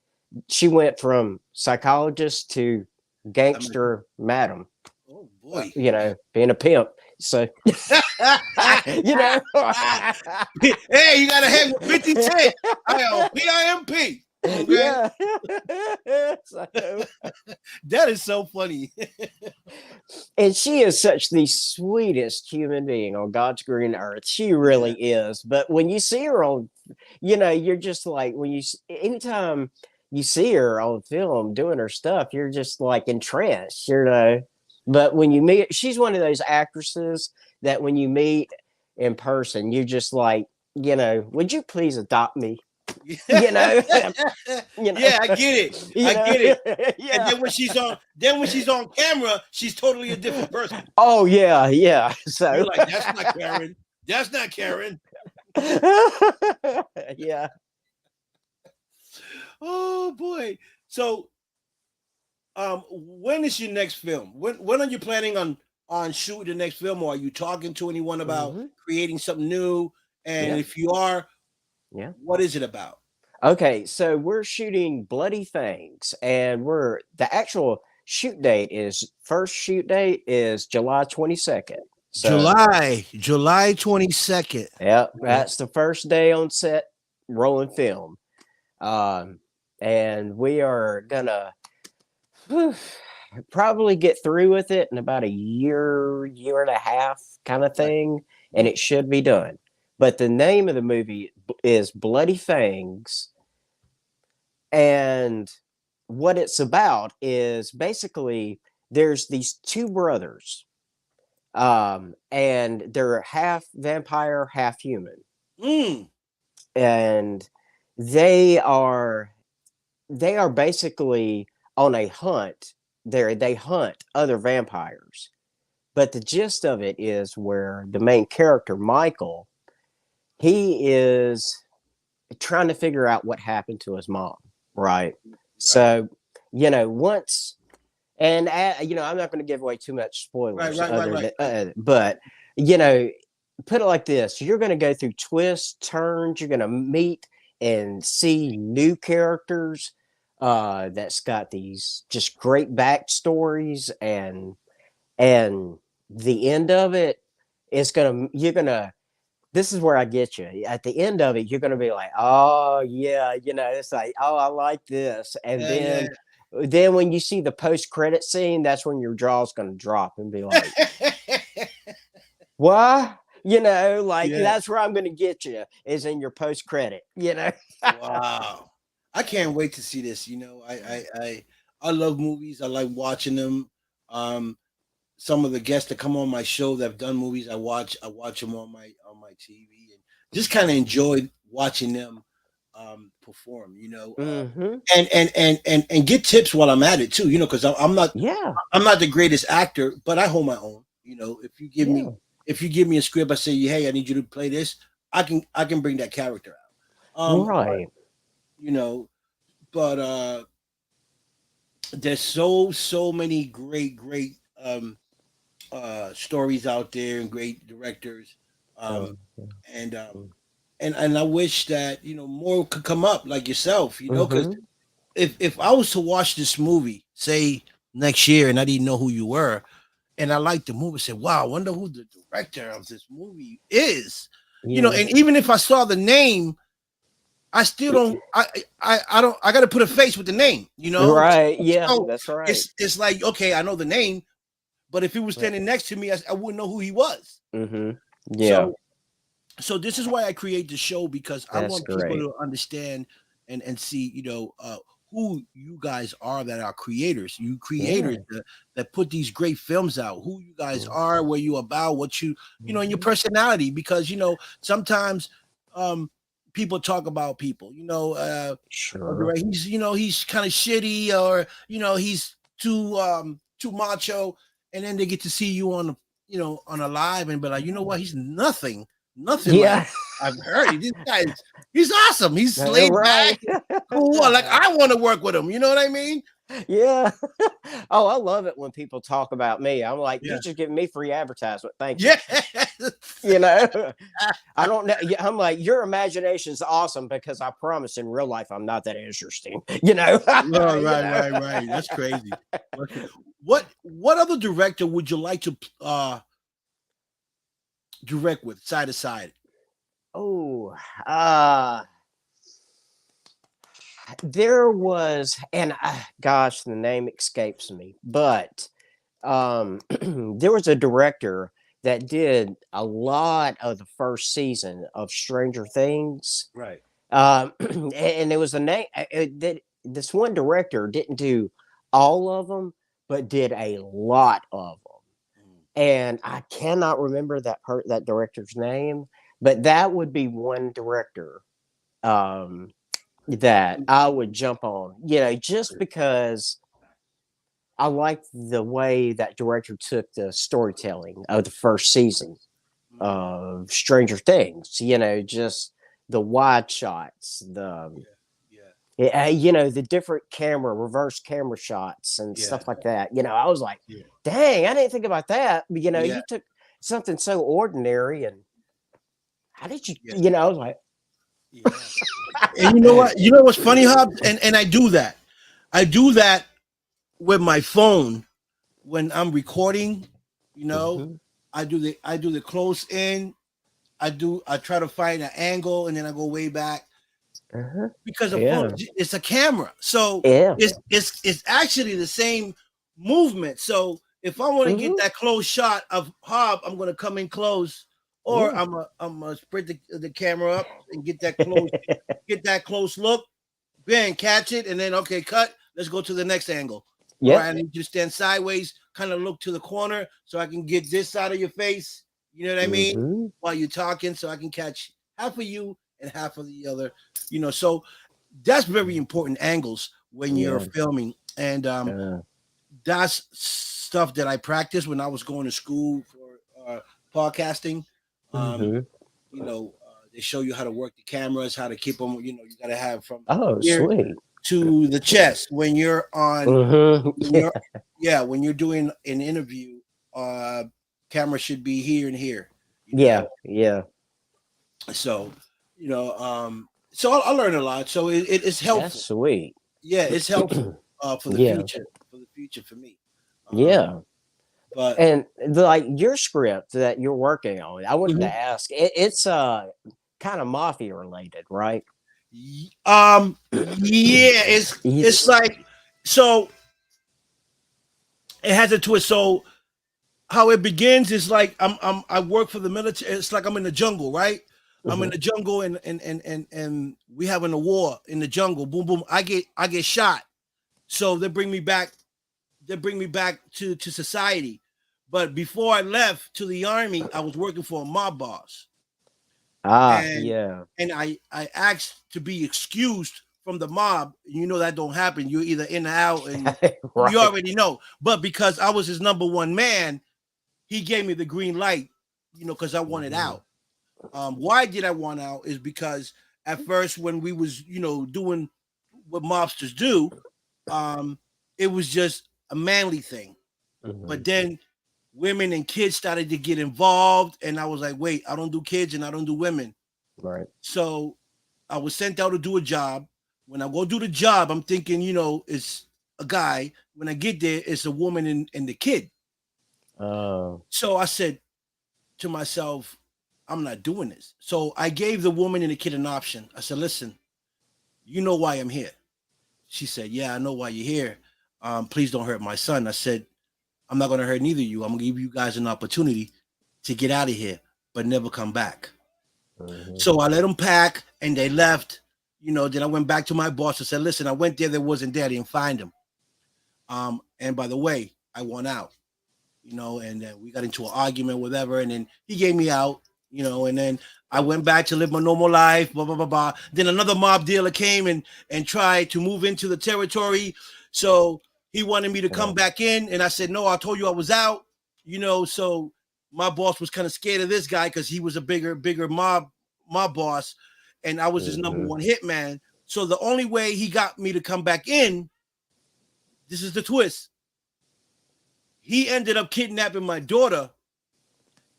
she went from psychologist to gangster madam. Oh boy. Being a pimp. So you know. Hey, you gotta hang with 50 Cent. I am PIMP. Okay, Yeah. So, that is so funny. and she is such the sweetest human being on God's green earth. She Yeah, really is. But when you see her on, you're just like anytime you see her on film doing her stuff, you're just like entranced. But when you meet, she's one of those actresses that when you meet in person, you're just like, would you please adopt me? You know, you know, yeah, I get it. you I know, get it. And yeah. then when she's on camera, she's totally a different person. Oh yeah, yeah. So You're like, that's not Karen. That's not Karen. yeah. Oh boy. So when is your next film? When are you planning on shooting the next film, or are you talking to anyone about Hmm. creating something new? And Yeah, if you are, yeah. what is it about? Okay, so we're shooting Bloody Fangs, and the actual first shoot date is July 22nd. So July 22nd. yeah, that's the first day on set rolling film. Um, and we are gonna probably get through with it in about a year and a half kind of Right. thing, and Mhm. it should be done. But the name of the movie is Bloody Fangs, and what it's about is basically there's these two brothers, and they're half vampire, half human, Mm. and they are they are basically on a hunt. They hunt other vampires. But the gist of it is where the main character, Michael, he is trying to figure out what happened to his mom, right? Right. So, once, and I'm not going to give away too much Right. spoilers, Right. Right. other Right. than, Right. but you know, put it like this: you're going to go through twists, turns. You're going to meet and see new characters that's got these just great backstories, and the end of it is gonna you're gonna this is where I get you. At the end of it, you're gonna be like, oh yeah, it's like, oh, I like this. And Yeah, then when you see the post-credit scene, that's when your jaw's gonna drop and be like, yeah. what? Like Yeah. that's where I'm gonna get you is in your post-credit. Wow. I can't wait to see this. I love movies. I like watching them. Um, some of the guests that come on my show that have done movies, I watch them on my TV and just kind of enjoy watching them perform. Mm-hmm. And get tips while I'm at it too. Because Yeah. I'm not the greatest actor, but I hold my own. Yeah. If you give me a script, I say, hey, I need you to play this. I can bring that character out. But Right. you know, but there's so many great stories out there and great directors. Oh, Um, yeah. and and I wish that more could come up like yourself. Because Mm-hmm. if I was to watch this movie, say next year, and I didn't know who you were, and I liked the movie, say, wow, I wonder who the director of this movie is. Yeah. And even if I saw the name, I still don't. I don't. I got to put a face with the name. Right. Yeah, So that's right. it's like, okay, I know the name, but if he was Right. standing next to me, I wouldn't know who he was. Mm-hmm. Yeah, So this is why I create the show, because I that's want people great. to understand and see, who you guys are, that are creators. You creators Yeah. that put these great films out. Who you guys Mm-hmm. are, where you about, what and your personality. Because sometimes people talk about people. Sure. He's kind of shitty, or he's too macho, and then they get to see you on a live and be like, what, he's nothing like Yeah. I've heard. This guy he's awesome. He's laid back, Right. cool. Like, I want to work with him. You know what I mean? Yeah. Oh, I love it when people talk about me. I'm like, you're Yeah. just giving me free advertisement. Thank you. Yeah. You know, I don't know. Yeah, I'm like, your imagination is awesome because I promise in real life I'm not that interesting. Right, You right, know. right, right. That's crazy. What other director would you like to direct with, side to side? Oh, uh, there was, and gosh, the name escapes me, but there was a director that did a lot of the first season of Stranger Things. Right. And there was a name that this one director didn't do all of them, but did a lot of them. And I cannot remember that director's name, but that would be one director um, that I would jump on, just because I like the way that director took the storytelling of the first season Mhm. of Stranger Things, just the wide shots, Yeah. Yeah. the different reverse camera shots and Yeah. stuff like that. I was like, Yeah. dang, I didn't think about that. But, Yeah. you took something so ordinary and how did you, Yeah. I was like, Yeah. And you know what? You know what's funny, Hobbs? And I do that. I do that with my phone when I'm recording. You know, mhm, I do the close in. I try to find an angle, and then I go way back, uh-huh, because the phone, yeah, it's a camera, so yeah, it's actually the same movement. So if I want to get hmm, that close shot of Hob, I'm going to come in close, or yeah, I'm gonna spread the camera up and get that close look, bang, catch it, and then, okay, cut. Let's go to the next angle. All yep, right, I need you to stand sideways, kind of look to the corner, so I can get this side of your face. You know what I mean? hmm, While you're talking, so I can catch half of you and half of the other. So that's very important angles when you're yeah, filming, and uh, that's stuff that I practiced when I was going to school for podcasting. Um, hmm. they show you how to work the cameras, how to keep them. You got to have from Oh, here sweet. to the chest when you're on. Hmm. When you're Yeah, when you're doing an interview, camera should be here and here. You Yeah. know, Yeah. so so I learned a lot. So it's That's helpful. sweet. Yeah, it's helpful for the Yeah. future. For the future for me. Um, Yeah. but And like your script that you're working on, I wanted to Mhm. ask, it's kind of mafia related, right? Yeah, it's It's like so it has a twist. So how it begins is like I work for the military. It's like I'm in the jungle, right? I'm in Mhm. the jungle and we having a war in the jungle. Boom boom. I get shot. So they bring me back. They bring me back to society. But before I left to the army, I was working for a mob boss, and Yeah. I asked to be excused from the mob. You know that don't happen. You're either in or out, and you Right. already know. But because I was his number one man, he gave me the green light. Because I wanted Mhm. out. Why did I want out? Is because at first when we was doing what mobsters do, um, it was just a manly thing. But Mhm. then women and kids started to get involved, and I was like, wait, I don't do kids and I don't do women. Right. So I was sent out to do a job. When I go do the job, I'm thinking, it's a guy. When I get there, it's a woman and the kid. Oh. So I said to myself, I'm not doing this. So I gave the woman and the kid an option. I said, listen, you know why I'm here. She said, yeah, I know why you're here. Please don't hurt my son. I said, I'm not going to hurt neither of you. I'm going to give you guys an opportunity to get out of here, but never come back. Mhm. So I let them pack and they left. Then I went back to my boss and said, listen, I went there. They wasn't there. I didn't find him. And by the way, I won out, and then we got into an argument, whatever. And then he gave me out, and then I went back to live my normal life, blah, blah, blah, blah. Then another mob dealer came and tried to move into the territory. So he wanted me to come Yeah. back in. And I said, no, I told you I was out, so my boss was kind of scared of this guy because he was a bigger mob boss. And I was his number Mhm. one hit man. So the only way he got me to come back in, this is the twist. He ended up kidnapping my daughter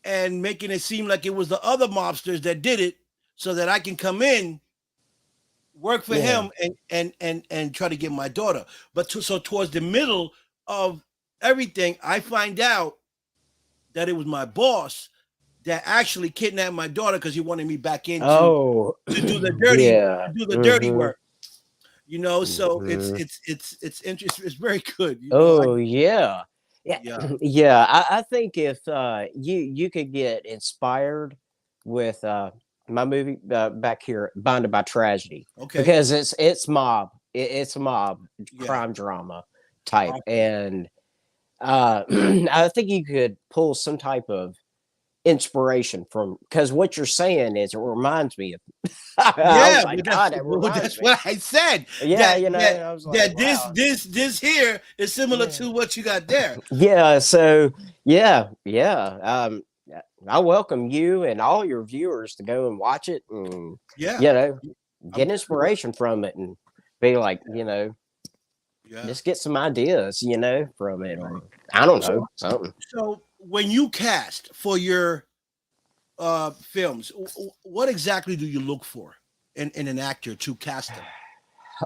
and making it seem like it was the other mobsters that did it so that I can come in, work for Yeah. him and try to get my daughter. But so towards the middle of everything, I find out that it was my boss that actually kidnapped my daughter because he wanted me back in Oh. to do the Yeah. dirty Mhm. work. So it's Mhm. it's it's it's interesting. It's very good. Oh yeah. Yeah. Yeah. Yeah. I think if you could get inspired with my movie back here, Bonded by Tragedy, Okay. because it's mob. It's a mob Yeah. crime drama type. Awesome. And I think you could pull some type of inspiration from, because what you're saying is it reminds me of I was Yeah, like, but God, that reminds that's me. what I said. Yeah, That you know, that and I was like, that this wow. this this here is similar Yeah. to what you got there. Yeah, so yeah, yeah. I welcome you and all your viewers to go and watch it and Yeah, you know, I'm get inspiration from it and be like, yeah. just get some ideas, from it, or I don't So know, something. when you cast for your films, what exactly do you look for in an actor to cast them?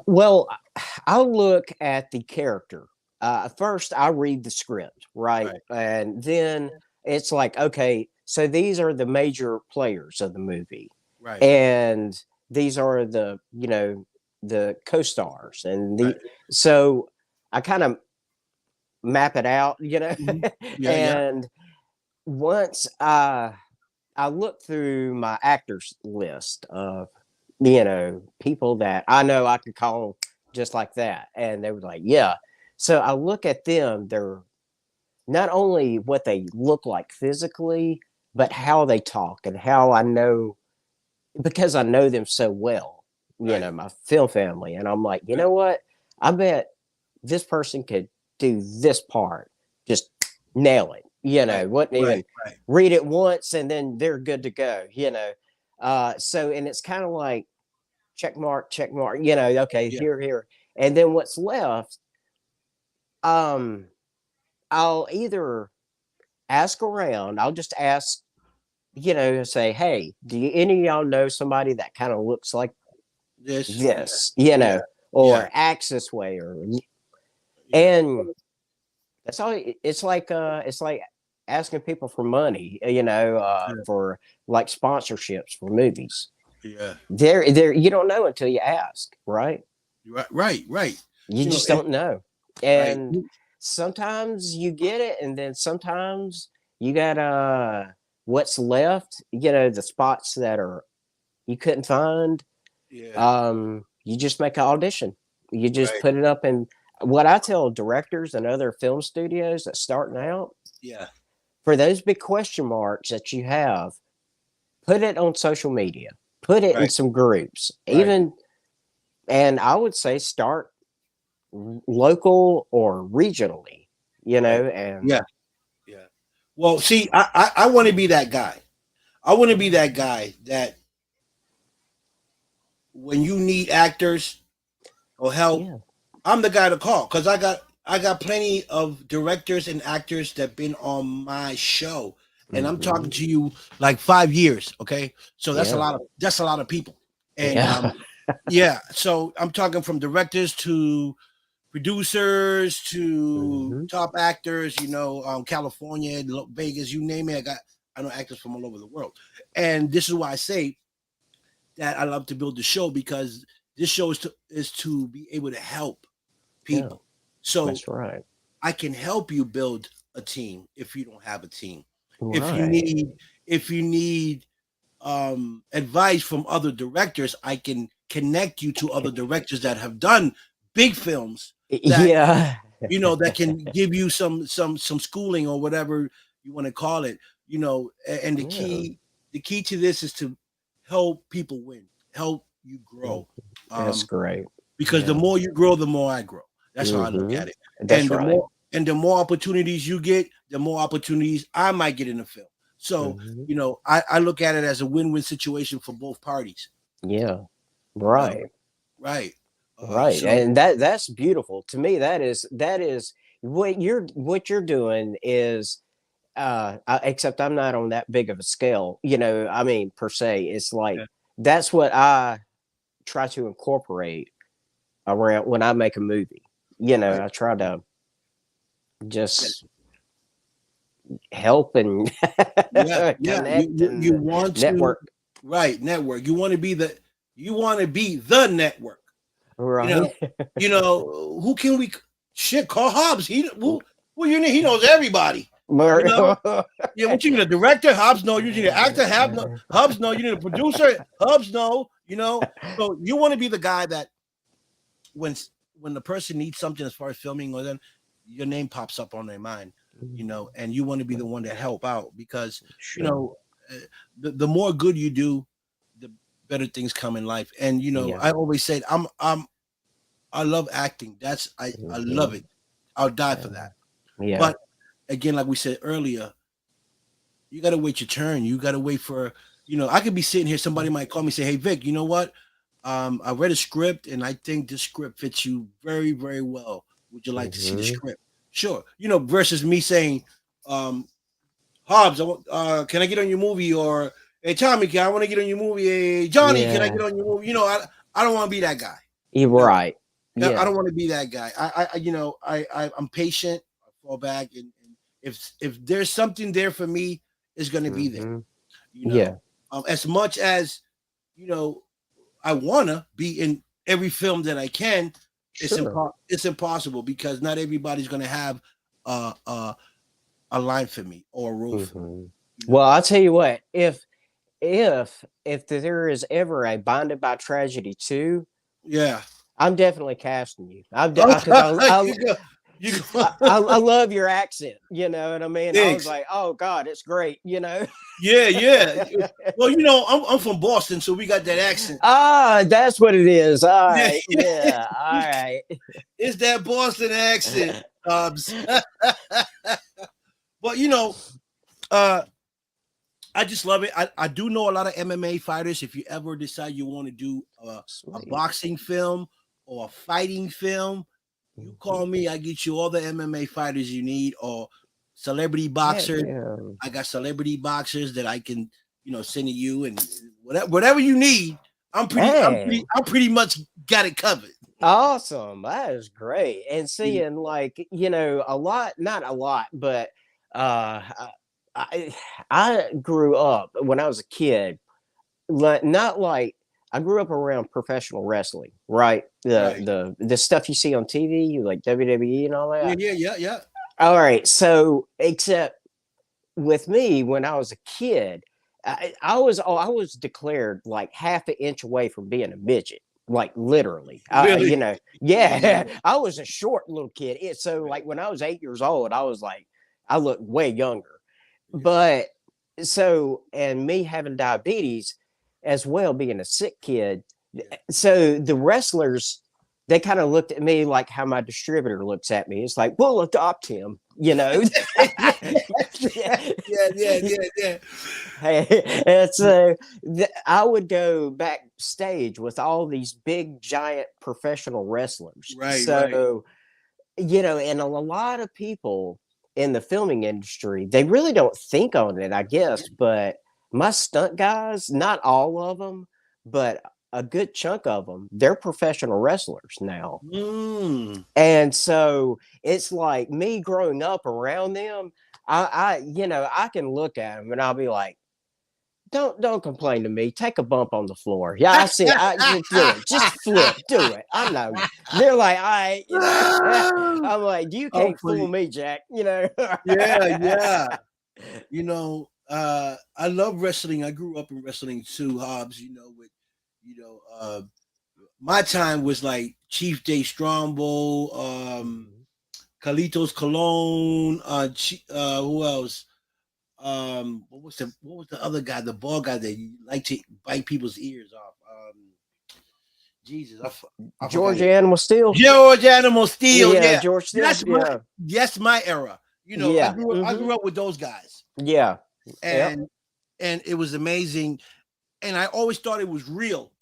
Well, I'll look at the character. First, I read the script, right? Right, And then it's like, okay, so these are the major players of the movie. right, And these are the co-stars. And right. so I kind of map it out, Mhm. Yeah, yeah. and once I look through my actors list of people that I know I could call just like that. And they were like, yeah. So I look at them, they're not only what they look like physically, but how they talk and how I know, because I know them so well, Right, my film family. And I'm like, you right, know what? I bet this person could do this part, just nail it. right, Wouldn't right, even right. read it once and then they're good to go. So, and it's kind of like check mark, okay, Yeah. here. And then what's left, um, I'll either ask around, I'll just ask say, hey, do you, any of y'all know somebody that kind of looks like This, this, yeah, yeah, or acts this way, or yeah, and that's all. It's like asking people for money, yeah, for like sponsorships for movies. yeah. There, you don't know until you ask, right? Right, right, right. You just And don't know. right, And sometimes you get it, and then sometimes you got what's left, the spots that are you couldn't find. yeah, You just make an audition. You just right, put it up, and what I tell directors and other film studios that's starting out, yeah, for those big question marks that you have, put it on social media, put it in right, some groups, right. even, and I would say start local or regionally, Right. and Yeah. Yeah. Well, see, I want to be that guy. I want to be that guy that when you need actors or help, yeah. I'm the guy to call because I got plenty of directors and actors that been on my show, and I'm talking Hmm. to you like 5 years. Okay, so Yeah. that's a lot of people, and Yeah. yeah. So I'm talking from directors to producers to Hmm. top actors, California, Vegas, you name it. I know actors from all over the world, and this is why I say that I love to build the show because this show is to be able to help Yeah. people. So That's right. I can help you build a team if you don't have a team. If you Right. need if you need advice from other directors, I can connect you to other directors that have done big films that Yeah. that can give you some schooling or whatever you want to call it. And the Yeah. key to this is to help people win, help you Mm, grow. that's Um, great. because the Yeah. more you grow, the more I grow. That's how I look Hmm. at it. That's And the right. more opportunities you get, the more opportunities I might get in the film. So, Hmm. I look at it as a win-win situation for both parties. Yeah. You know, Right. right? Right. So And that's beautiful. To me, that is what you're doing is except I'm not on that big of a scale, I mean, per se. It's like yeah, that's what I try to incorporate around when I make a movie. right. I try to just help and Yeah, yeah. connect You and want to network. right network. You want to be the network. You know, Right. who can we shit call Hobbs? Who you need? He knows everybody. You know, yeah. What you need a director? Hobbs know. You need an actor. Hobbs know. You need a producer. Hobbs know. So you want to be the guy that when when the person needs something as far as filming, or then your name pops up on their mind. And you want to be the one to help out because you Sure. know uh, the more good you do, the better things come in life. And Yeah. I always said I love acting. I love Hmm. it. I'll die for Yeah. that. Yeah. But again, like we said earlier, you got to wait your turn. You got to wait for, I could be sitting here. Somebody might call me and say, "Hey, Vic, you know what? I read a script and I think this script fits you very, very well. Would you like to see the Hmm. script?" Sure. Versus me saying, Hobbs, can I get on your movie? Or, hey, Tommy, I want to get on your movie? Hey, Johnny, can I get Yeah. on your movie? I don't want to be that guy. You're You know, right. I Yeah. don't want to be that guy. I'm patient. I fall back, and if there's something there for me, it's gonna be there. Hmm. You Yeah. know, as much as you know, I wanna be in every film that I can. Sure. It's impossible because not everybody's gonna have uh, uh, a line for me or a role for me. Hmm. You Well, know, I'll tell you what. If there is ever a Bonded by Tragedy 2, yeah. I'm definitely casting you. I'm Oh, because you go, you go. I love your accent. You know what I mean? I was Thanks. like, oh God, it's great. Yeah, yeah. Well, I'm from Boston, so we got that accent. Ah, that's what it is. All Yeah, right. Yeah. All right. it's that Boston accent, Hobbs. But uh, I just love it. I do know a lot of MMA fighters. If you ever decide you want to do a Sweet. boxing film or a fighting film, you Mhm. call me. I get you all the MMA fighters you need or celebrity Heck boxers. yeah. I got celebrity boxers that I can sending you and whatever you need. Hey, I'm pretty much got it covered. awesome. That is great. And seeing like, a lot, not a lot, but uh I I grew up when I was a kid, not like I grew up around professional wrestling, right? Right. The stuff you see on TV, like WWE and all Yeah, that. yeah, yeah, yeah. All right. So except with me when I was a kid, I was declared like half an inch away from being a midget, like literally. Really? Yeah, yeah, Yeah, I was a short little kid. So like when I was 8 years old, I was like I looked way younger. yeah. But so and me having diabetes as well, being a sick kid. Yeah. So the wrestlers, they kind of looked at me like how my distributor looks at me. It's like, we'll adopt him, you know. Yeah, yeah, yeah, yeah, yeah. Hey, and so I would go backstage with all these big, giant professional wrestlers. Right, right. So, and a lot of people in the filming industry, they really don't think on it, I guess. But my stunt guys, not all of them, but a good chunk of them, they're professional wrestlers now. Mm. And so it's like me growing up around them. I can look at them and I'll be like, don't complain to me. Take a bump on the floor. Yeah, I see. I just do it. Just flip. Do it. I know. They're like, I'm like, you Oh, can't fool funny. me, Jack. Yeah, yeah. I love wrestling. I grew up in wrestling too, Hobbs, with you know, uh my time was like Chief Day Strongbow, Mhm. Carlitos Colon, who else? What was the other guy, the bald guy that you like to bite people's ears off? Jesus, I forgot George it. Animal Steel. George Animal Steel, Yeah, yeah. George Steel. That's my Yeah. that's my era. Yeah. I Hmm. grew up with those guys, Yeah. Yep. and it was amazing. And I always thought it was real.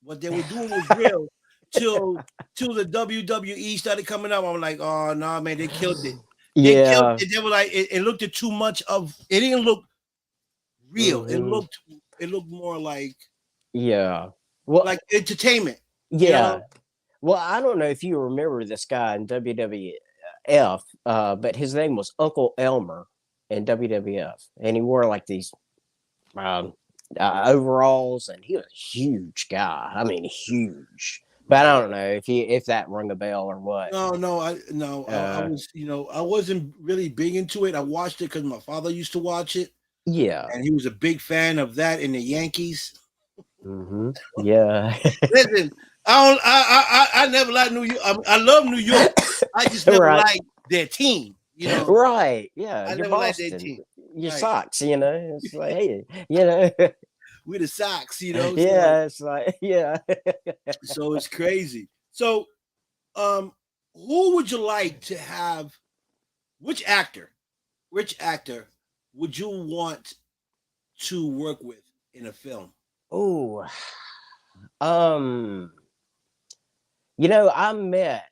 What they were doing was real till the WWE started coming up. I'm like, oh no, man, they killed it. They killed Yeah. it. They were like, it looked at too much of. It didn't look real. Hmm. It looked more Yeah. Well, like entertainment. You know? yeah. Well, I don't know if you remember this guy in WWF, but his name was Uncle Elmer in WWF, and he wore like these um, overalls, and he was a huge guy. I mean, huge. But I Right. don't know if that rung a bell or what. No, no, I Uh, was, I wasn't really big into it. I watched it because my father used to watch it, yeah. and he was a big fan of that in the Yankees. Hmm. Yeah. Listen, I never liked New York. I love New York. I just never Right. liked their team. Right. Yeah. I You're never liked their Boston. team. Your Right. socks. It's like, hey, you know. With the Sox. Yeah. It's like, yeah. So it's crazy. So, um, who would you like to have? Which actor? Which actor would you want to work with in a film? Oh, um, I met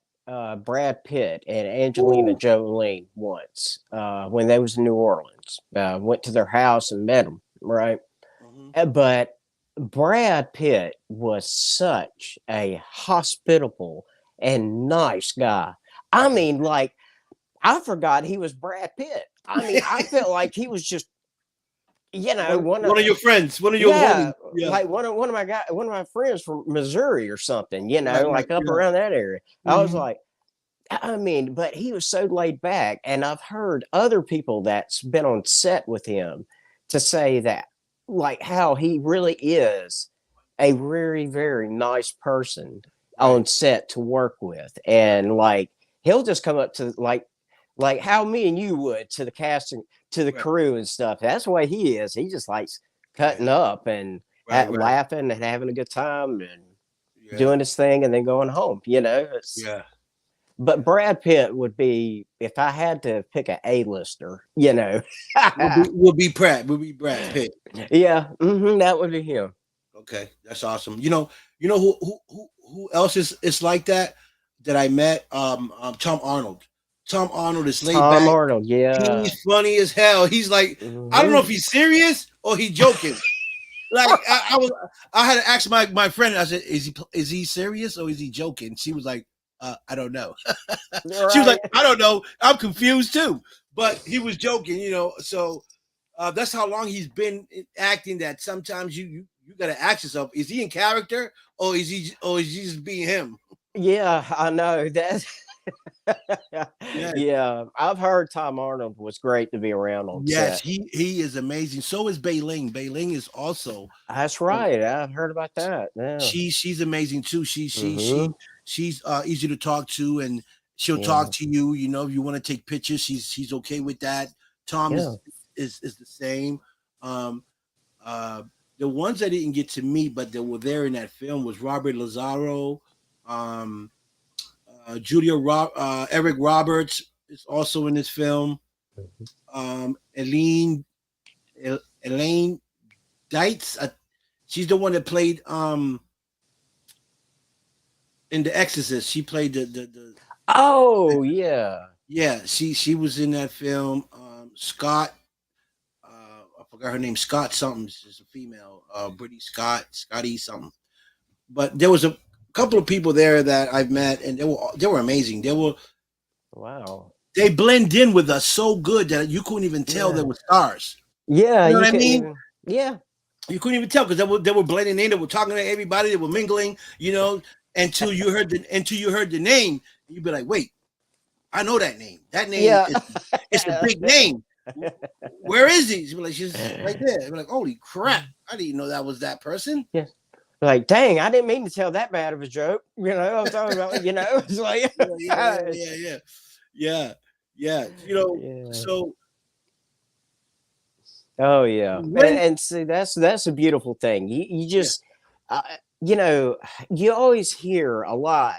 Brad Pitt and Angelina Ooh. Jolie once when they was in New Orleans. Went to their house and met them, right? Mhm. But Brad Pitt was such a hospitable and nice guy. I Okay. mean, like, I forgot he was Brad Pitt. I mean, I felt like he was just, one of One of your friends, one of your yeah, homies. Yeah. like one of my friends from Missouri or something, Right. Right. like up Yeah. around that area. I was Hmm. like, I mean, but he was so laid back, and I've heard other people that's been on set with him to say that, like, how he really is a very, very nice person Right. on set to work with, and like he'll just come up to like how me and you would to the casting to the Right. crew and stuff. That's the way he is. He just likes Right. cutting up and Right. Right. laughing and having a good time and Yeah. doing his thing and then going home. Yeah. But Brad Pitt would be if I had to pick an A-lister. We'll be Brad Pitt. Yeah, that would be him. Okay, that's awesome. Who else is like that I met? Tom Arnold. Tom Arnold is laid Tom back. Arnold, yeah. He's funny as hell. He's like, I don't know if Hmm. he's serious or he's joking. Like I had to ask my friend. I said, is he serious or is he joking? She was like, I don't know. She was Right. like, I don't know. I'm confused too. But he was joking, you know. So that's how long he's been acting. That sometimes you got to ask yourself: is he in character or is he just being him? Yeah, I know that. Yeah. Yeah, I've heard Tom Arnold was great to be around on Yes, set. he is amazing. So is Bei Ling. Bei Ling is also That's uh, right. I've heard about that. Yeah. she's amazing too. Hmm. She's easy to talk to, and she'll talk Yeah. to you. You know, if you want to take pictures, she's okay with that. Tom Yeah. is the same. Um, uh, the ones I didn't get to meet, but that were there in that film was Robert Lazaro, um, Eric Roberts is also in this film. Mhm. Elaine Elaine Dietz, she's the one that played in The Exorcist. She played Oh yeah. yeah. She was in that film. Scott, I forgot her name. Scott something. She's a female. Brittany Scott, Scotty something. But there was a couple of people there that I've met, and they were amazing. Wow. They blend in with us so good that you couldn't even tell they Yeah. were stars. Yeah. You know You what I couldn't mean? even. Yeah. You couldn't even tell because they were blending in. They were talking to everybody. They were mingling. You know, until you heard the name, you'd be like, wait, I know that name. That name Yeah. is it's a big name. Where is he? She'd be like, she's right there. I'd be like, holy crap! I didn't know that was that person. Yeah. Like, dang, I didn't mean to tell that bad of a joke. You know, I'm talking about, it's like, Yeah, yeah, yeah, yeah, yeah, yeah, yeah. You know, yeah. so Oh yeah, when and see that's a beautiful thing. You yeah, just uh, you know you always hear a lot,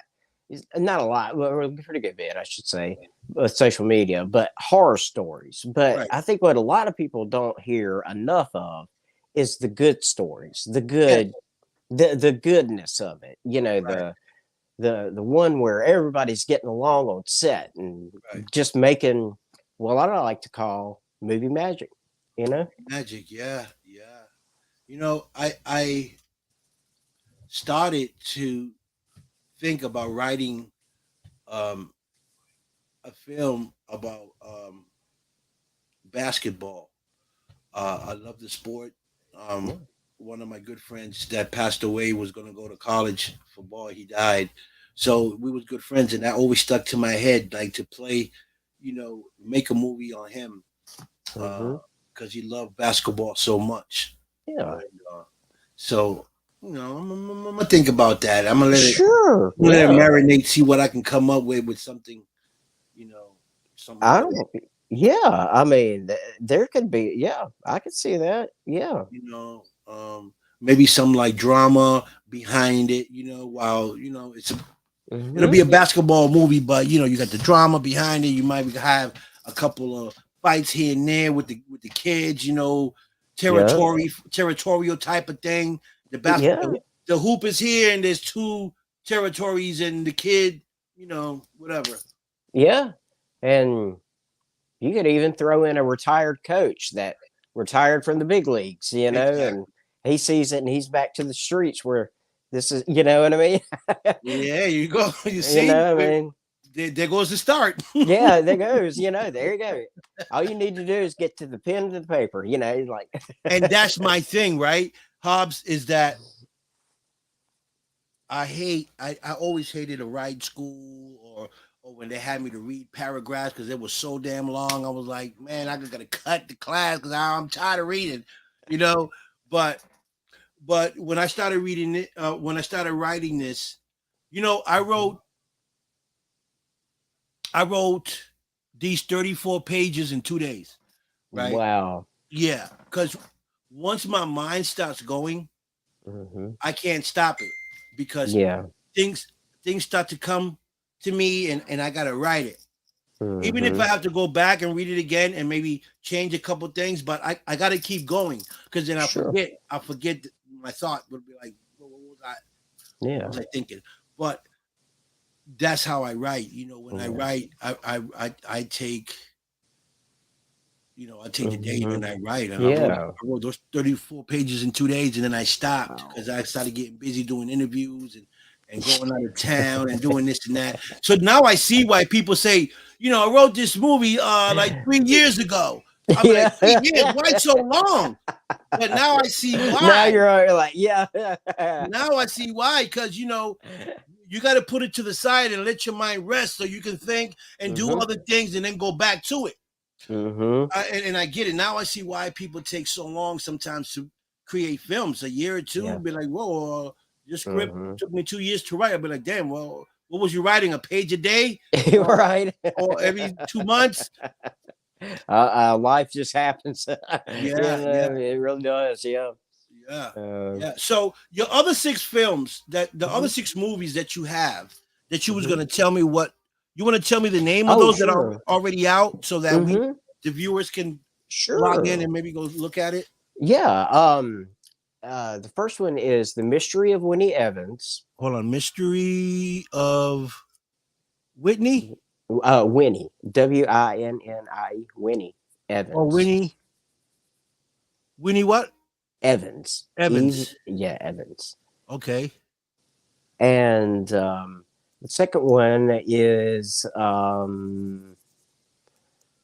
not a lot, but a pretty good bit, I should say, with social media, but horror stories. But right, I think what a lot of people don't hear enough of is the good stories, yeah, the goodness of it. You know right, the one where everybody's getting along on set and right. just making what I like to call movie magic. You know. Magic, yeah, yeah. You know, I started to think about writing um a film about basketball. I love the sport. Yeah. One of my good friends that passed away was going to go to college for ball. He died, so we was good friends, and that always stuck to my head, like to play, make a movie on him, Hmm. because he loved basketball so much. Yeah. And, so I'm gonna think about that. Sure. I'm gonna let it Yeah. marinate, see what I can come up with something, you know, something I good. don't. Yeah. I mean, there could be. Yeah, I could see that. Yeah. you know, maybe some like drama behind it, while it'll Hmm. be a basketball movie, but you got the drama behind it. You might have a couple of fights here and there with the kids, Yeah. territorial type of thing. Yeah. The hoop is here, and there's two territories, and the kid, whatever. Yeah. And you could even throw in a retired coach that retired from the big leagues. And Exactly. he sees it and he's back to the streets where this is. You know what I mean? Yeah, you go. You You see, know. I mean. there goes the start. Yeah, there goes. There you go. All you need to do is get to the pen to the paper. Like And that's my thing, right? Hobbs, is that I always hated to write school, or when they had me to read paragraphs because it was so damn long. I was like, man, I gotta cut the class because I'm tired of reading, you know. But when I started reading it, when I started writing this, I wrote these 34 pages in 2 days, right? wow. Yeah, because once my mind starts going, Hmm. I can't stop it because Yeah. things things start to come to me, and I gotta write it. Even if I Hmm. have to go back and read it again and maybe change a couple things, but I gotta keep going because then Sure. I forget my thought would be like, what Yeah. was I thinking? But that's how I write. When I Yeah. write, I take I take a day and then I write. And Yeah. I wrote those 34 pages in 2 days, and then I stopped Wow. because I started getting busy doing interviews and going out of town and doing this and that. So now I see why people say, I wrote this movie like 3 years ago. I'm like, Yeah. 3 years? Why so long? But now I see Now why. you're like, yeah. Now I see why, because you got to put it to the side and let your mind rest so you can think and do Mm-hmm. other things and then go back to it. Mm-hmm. And I get it. Now I see why people take so long sometimes to create films. A year or two, Yeah. be like, whoa, your script Mm-hmm. took me 2 years to write. I'll be like, damn, well, what was you writing? A page a day? Right. Or every 2 months? Life just happens. Yeah, yeah, It really does. Yeah. yeah, Uh, yeah. So your other six films, the other mhm, 6 movies that you have, that you was mhm. gonna tell me what you want to tell me the name of Oh, those that are sure. already out so that Mm-hmm. the viewers can log in Sure. and maybe go look at it. Yeah. The first one is The Mystery of Winnie Evans. Hold on, Mystery of Whitney Winnie. Winnie. Winnie or Evans. Winnie what? Evans. Evans. Yeah, Evans. Okay. And the second one is let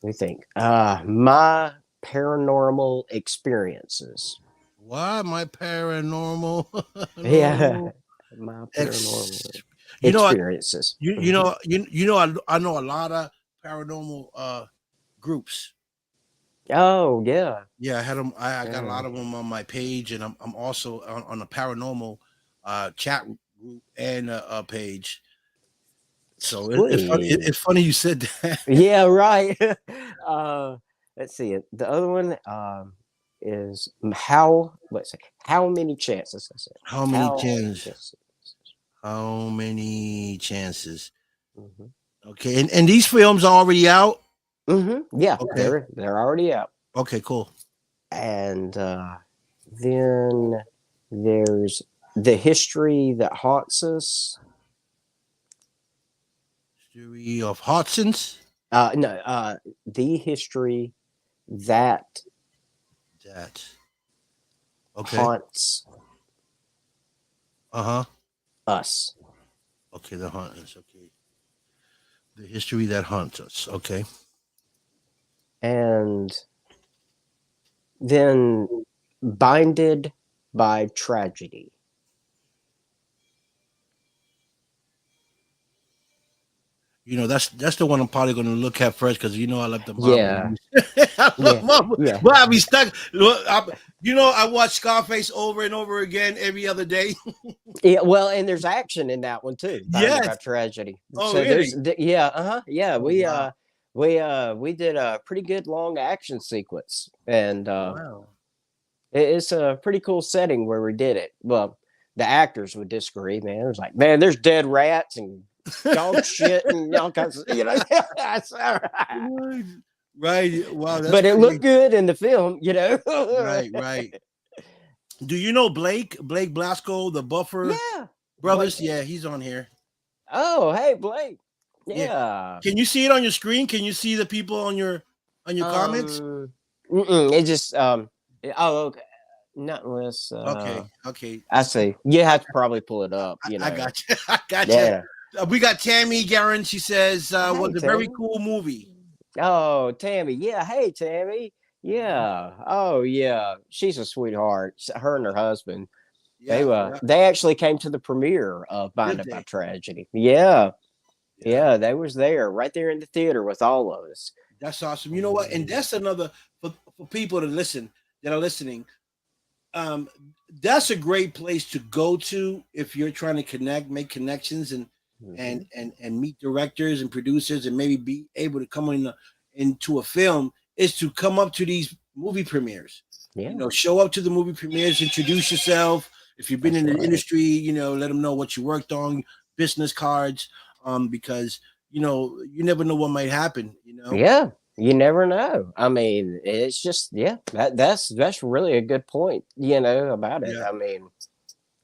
me think. My Paranormal Experiences. Why my paranormal? Yeah, Normal My ex. Paranormal You know, I, Experiences. you Mhm. know, I know a lot of paranormal groups. Oh yeah, Yeah, I had them. I got a yeah. lot of them on my page, and I'm also on a paranormal chat group and a page. So Sweet. it's funny you said that. Yeah, right. uh, let's see. The other one is how. Let's see. How many chances? I said. How many How chances? chances? How many chances? Hmm. Okay, and these films are already out. Yeah, Okay, they're already out. okay, cool. And then there's The History That Haunts Us. History of Hodson's. No, The History That That okay. Haunts Uh huh. Us. Okay, the hunters. Okay, the history that haunts us. Okay. And then Binded by Tragedy. That's the one I'm probably going to look at first because I love the mob Yeah, movies. I love yeah, mob, yeah. but I be stuck. Look, I watch Scarface over and over again every other day. Yeah, well, and there's action in that one too, Binded by Yes. Tragedy. Oh, So really? yeah, yeah. Oh, wow. We did a pretty good long action sequence, and Wow. it's a pretty cool setting where we did it. Well, the actors would disagree, man. It was like, man, there's dead rats and dog shit and all kinds of, That's all right. Right. Right. Wow, that's But it looked crazy. good in the film. Right. Right. Do you know Blake Blasco, the Buffer Yeah, Blake. brothers? Yeah, he's on here. Oh, hey, Blake. Yeah. Yeah. Can you see it on your screen? Can you see the people on your comments? It just oh, okay. Not unless Okay. Okay. I see. You have to probably pull it up. I got you. I got you. Yeah. We got Tammy Garen. She says Hey, was a very Tammy. cool movie. Oh, Tammy. Yeah. Hey, Tammy. Yeah. Oh, yeah. She's a sweetheart. Her and her husband. Yeah. Yeah. They actually came to the premiere of Did Binded by they? Tragedy. Yeah. Yeah. Yeah. They was there right there in the theater with all of us. That's awesome. You know what? And that's another for people that are listening. Um, that's a great place to go to if you're trying to make connections, and Mhm. meet directors and producers, and maybe be able to come into a film. Is to come up to these movie premieres. Yeah. Show up to the movie premieres, introduce yourself. If you've been That's in the right. industry, let them know what you worked on, business cards, because you never know what might happen. Yeah, you never know. I mean, it's just yeah, that's really a good point. About it. Yeah, I mean,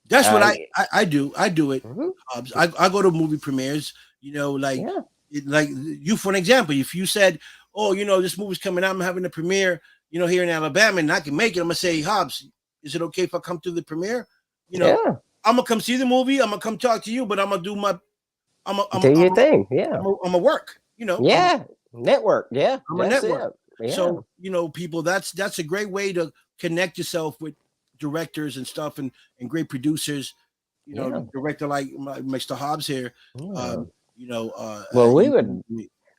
that's what uh, I do. I do it. mhm, I go to movie premieres. Like yeah, like you for an example. If you said, oh, this movie's coming out. I'm having a premiere, here in Alabama, and I can make it. I'm gonna say, Hobbs, is it okay if I come to the premiere? Yeah. I'm gonna come see the movie. I'm gonna come talk to you, but I'm gonna do my, Do your thing. Yeah. I'm gonna work. Yeah. Network. Yeah. I'm a That's network. it. Yeah. So people, that's a great way to connect yourself with directors and stuff, and great producers. Director like Mr. Hobbs here. Yeah. Well, we would.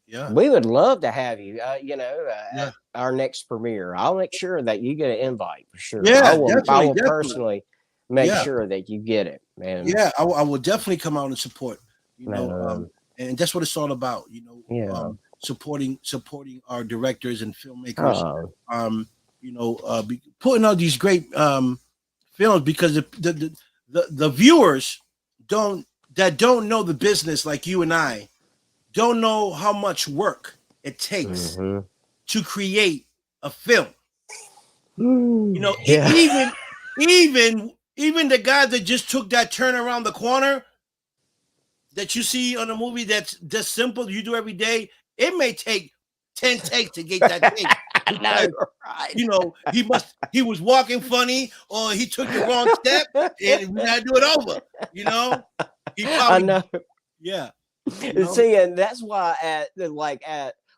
Yeah. We would love to have you. Yeah. At our next premiere. I'll make sure that you get an invite for sure. Yeah, I will definitely. personally make sure that you get it, man. Yeah, I will definitely come out and support. And that's what it's all about. Supporting our directors and filmmakers. Putting out these great films, because the viewers don't know the business like you and I don't know how much work it takes to create a film. Even the guy that just took that turn around the corner that you see on a movie that's just simple, you do every day, it may take 10 takes to get that thing. Right. He was walking funny, or he took the wrong step, and we had to do it over. He probably, I know. Yeah. See, and that's why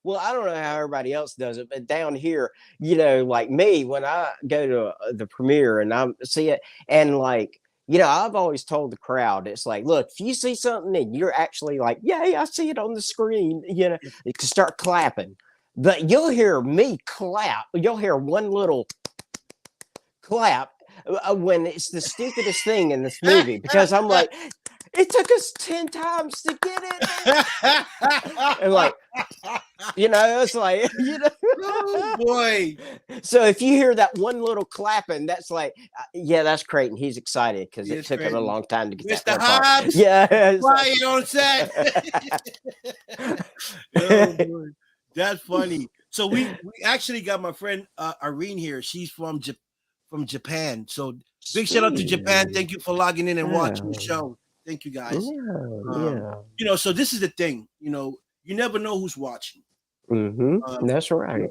well, I don't know how everybody else does it, but down here, like me, when I go to the premiere and I see it, and I've always told the crowd, it's like, look, if you see something and you're actually like, yay, I see it on the screen, you can start clapping. But you'll hear me clap. You'll hear one little clap when it's the stupidest thing in this movie, because I'm like, it took us 10 times to get it. And it's like, oh boy. So if you hear that one little clapping, that's like, that's Creighton. He's excited because it took him a long time to get that Mr. Hobbs. Yeah. Why you on set? Oh, boy. That's funny. So we actually got my friend Irene here. She's from Japan. So big shout out to Japan. Thank you for logging in and watching the show. Thank you, guys. So this is the thing. You never know who's watching. That's right.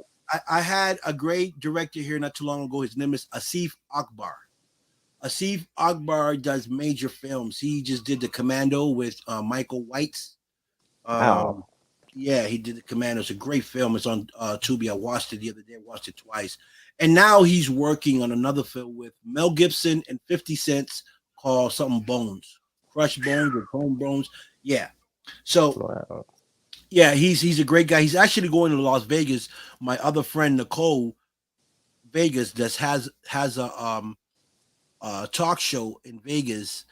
I had a great director here not too long ago. His name is Asif Akbar. Asif Akbar does major films. He just did The Commando with Michael White. Yeah, he did The Commando. It's a great film. It's on Tubi. I watched it the other day. I watched it twice. And now he's working on another film with Mel Gibson and 50 Cent called something Bones. Crushed Bones or Home Bones. Yeah. So, yeah, he's a great guy. He's actually going to Las Vegas. My other friend, Nicole Vegas, that has a talk show in Vegas,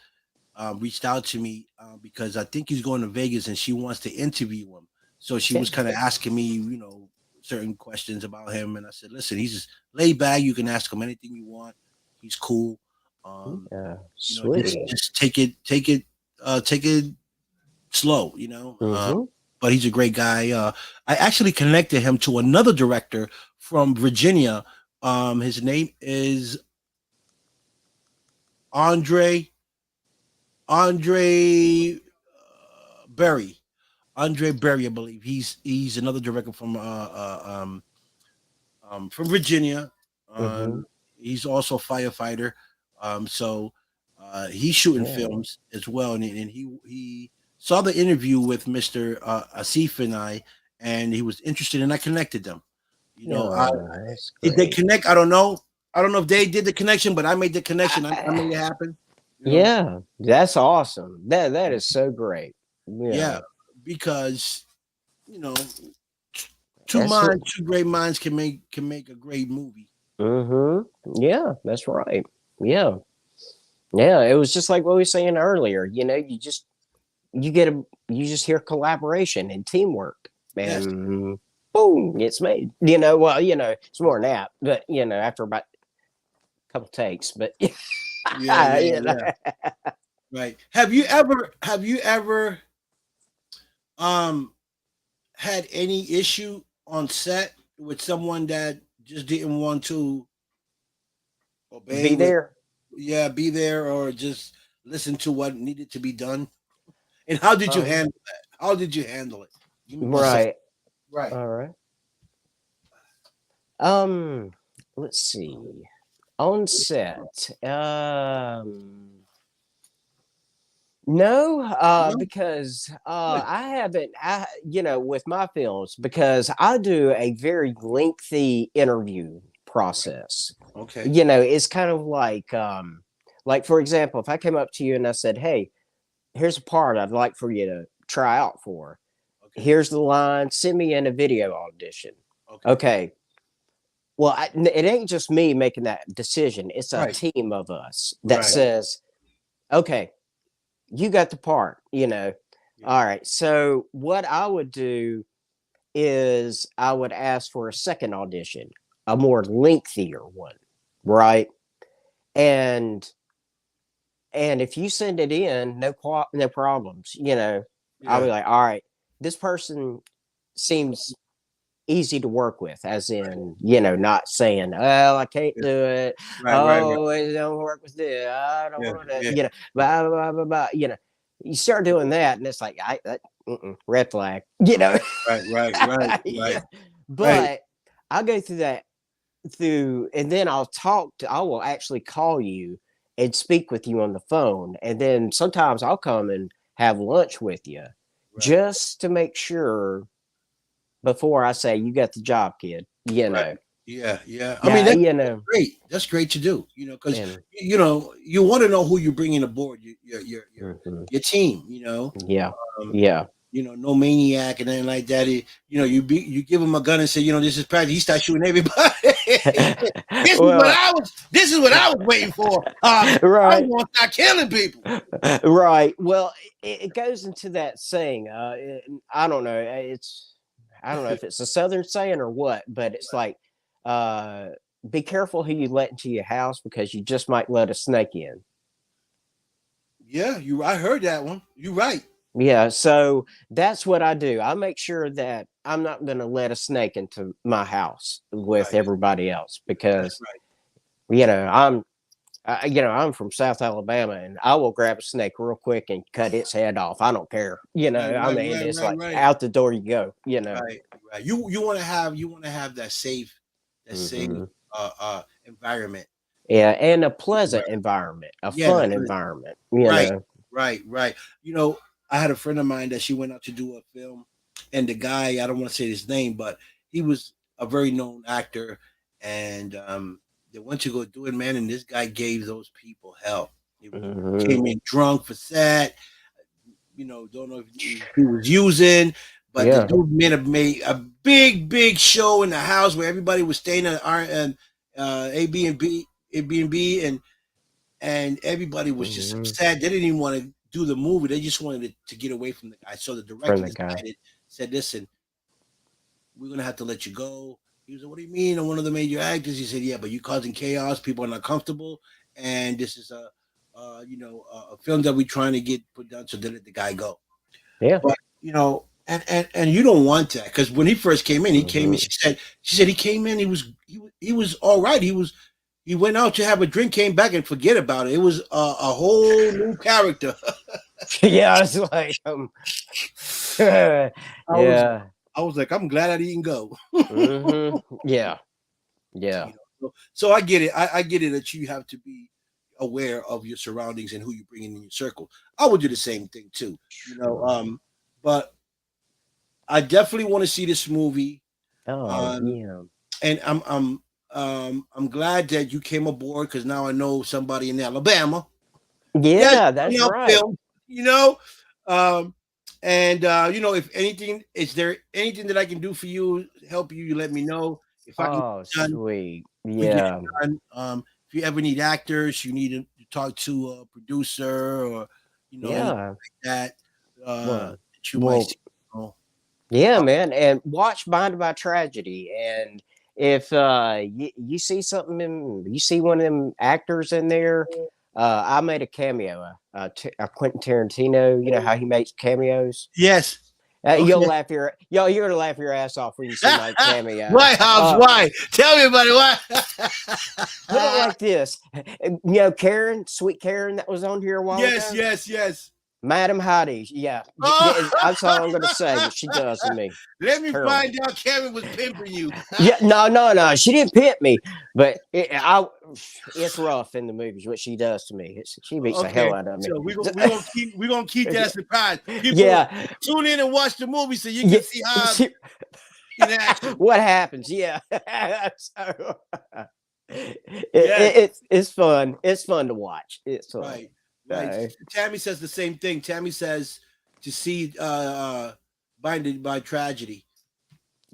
reached out to me because I think he's going to Vegas and she wants to interview him. So she was kind of asking me, certain questions about him. And I said, listen, he's just laid back. You can ask him anything you want. He's cool. Just take it slow, but he's a great guy. I actually connected him to another director from Virginia. His name is Andre Berry. Andre Berry, I believe. He's another director from Virginia. He's also a firefighter. So he's shooting films as well, and he saw the interview with Mr. Asif and I, and he was interested, and I connected them. Did they connect? I don't know. I don't know if they did the connection, but I made the connection. I made it happen. Yeah, that's awesome. That is so great. Yeah, because two great minds can make a great movie. Yeah, that's right. Yeah. It was just like what we were saying earlier. You just hear collaboration and teamwork, and boom, it's made. It's more than that, but after about a couple takes, but yeah. Right. Have you ever had any issue on set with someone that just didn't want to be there? Be there, or just listen to what needed to be done. And how did you handle that? How did you handle it? Right. Right. All right. Let's see. On set. No, No? because Good. I haven't. With my films, because I do a very lengthy interview process. Okay. It's kind of like for example, if I came up to you and I said, "Hey, here's a part I'd like for you to try out for. Okay. Here's the line. Send me in a video audition." Okay. Okay. Well, it ain't just me making that decision. It's a Right. team of us that Right. says, "Okay, you got the part." Yeah. All right. So what I would do is I would ask for a second audition, a more lengthier one, right? And if you send it in, no problems. I'll be Yeah. like, all right, this person seems easy to work with, as Right. in, not saying, "Oh, I can't Yeah. do it. Right. Right. Right. Oh, it don't work with this. I don't Yeah. want to," Yeah. blah blah blah blah. You start doing that, and it's like, red flag. Right. Right. Right. Yeah. Right. Right. But I'll go through that and then I will actually call you and speak with you on the phone. And then sometimes I'll come and have lunch with you Right. just to make sure before I say you got the job, kid. Right. Yeah. Yeah. I mean, Yeah, that's great. That's great to do. Because and you want to know who you're bringing aboard mhm, your team. yeah, Um, yeah. no maniac and anything like that. You give him a gun and say, this is practice. He starts shooting everybody. Well, This is what I was waiting for. I right. want to start killing people. Right. Well, it goes into that saying. I don't know. I don't know if it's a Southern saying or what, but it's like, uh, be careful who you let into your house because you just might let a snake in. Yeah, I heard that one. You're right. Yeah. So that's what I do. I make sure that I'm not going to let a snake into my house with Right. everybody else That's because, right. I'm from South Alabama and I will grab a snake real quick and cut its head off. I don't care. Right. I Right. mean, Right. it's Right. like Right. out the door you go. Right. Right. You want to have that safe Hmm. environment. Yeah. And a Right. pleasant environment, a Yeah. fun environment, Right. Right. Right. I had a friend of mine that she went out to do a film, and the guy, I don't want to say his name, but he was a very known actor, and they went to go do it, man, and this guy gave those people hell. He Hmm. came in drunk for set, don't know if he was using, but the Yeah. dude made a big, big show in the house where everybody was staying at Airbnb, and everybody was just Hmm. upset. They didn't even want to do the movie. They just wanted to get away from the guy. So the From director the guy. said, "Listen, we're gonna have to let you go." He was like, "What do you mean? I'm one of the major actors." He said, "Yeah, but you're causing chaos. People are not comfortable, and this is a film that we're trying to get put down, so they let the guy go." Yeah. But and you don't want that because when he first came in, he came in. Hmm. She said he came in. He was all right. He went out to have a drink, came back and forget about it. It was a whole new character. Yeah. It's like, I was yeah. I was like, I'm glad I didn't go. Hmm. Yeah. Yeah. So I get it. I get it that you have to be aware of your surroundings and who you bring in your circle. I would do the same thing too. But I definitely want to see this movie. Oh, Um, yeah. and I'm glad that you came aboard because now I know somebody in Alabama. Yeah, Yeah, that's out right. film, you know. Um, and if anything, is there anything that I can do for you, help you? You let me know if I can Oh, get it done. sweet. We get Yeah. it done. If you ever need actors, you need to talk to a producer or anything Yeah. like that Well, that you might well, see. Oh, yeah, uh, man. And watch Blinded by Tragedy. And if you see you see one of them actors in there, I made a cameo, a Quentin Tarantino. You know how he makes cameos? yes. You'll Okay. you're gonna laugh your ass off when you see my cameo. Why, Hobbs? Why? Tell me about it. Put it Why? like this. Karen, sweet Karen that was on here a while Yes, ago. yes, yes. Madam Hottie, yeah. Oh! That's all I'm gonna say. What she does to me. Let me Terrible. find out Karen was pimping you. Yeah, no. She didn't pimp me, but it's rough in the movies what she does to me. She beats the hell Okay, out of me. so we gonna keep that surprise. People Yeah, tune in and watch the movie so you can yeah. see how in action. What happens? Yeah. So, Yes. it's fun. It's fun to watch. It's fun. Right. Right. Tammy says the same thing. Tammy says to see Blinded by Tragedy.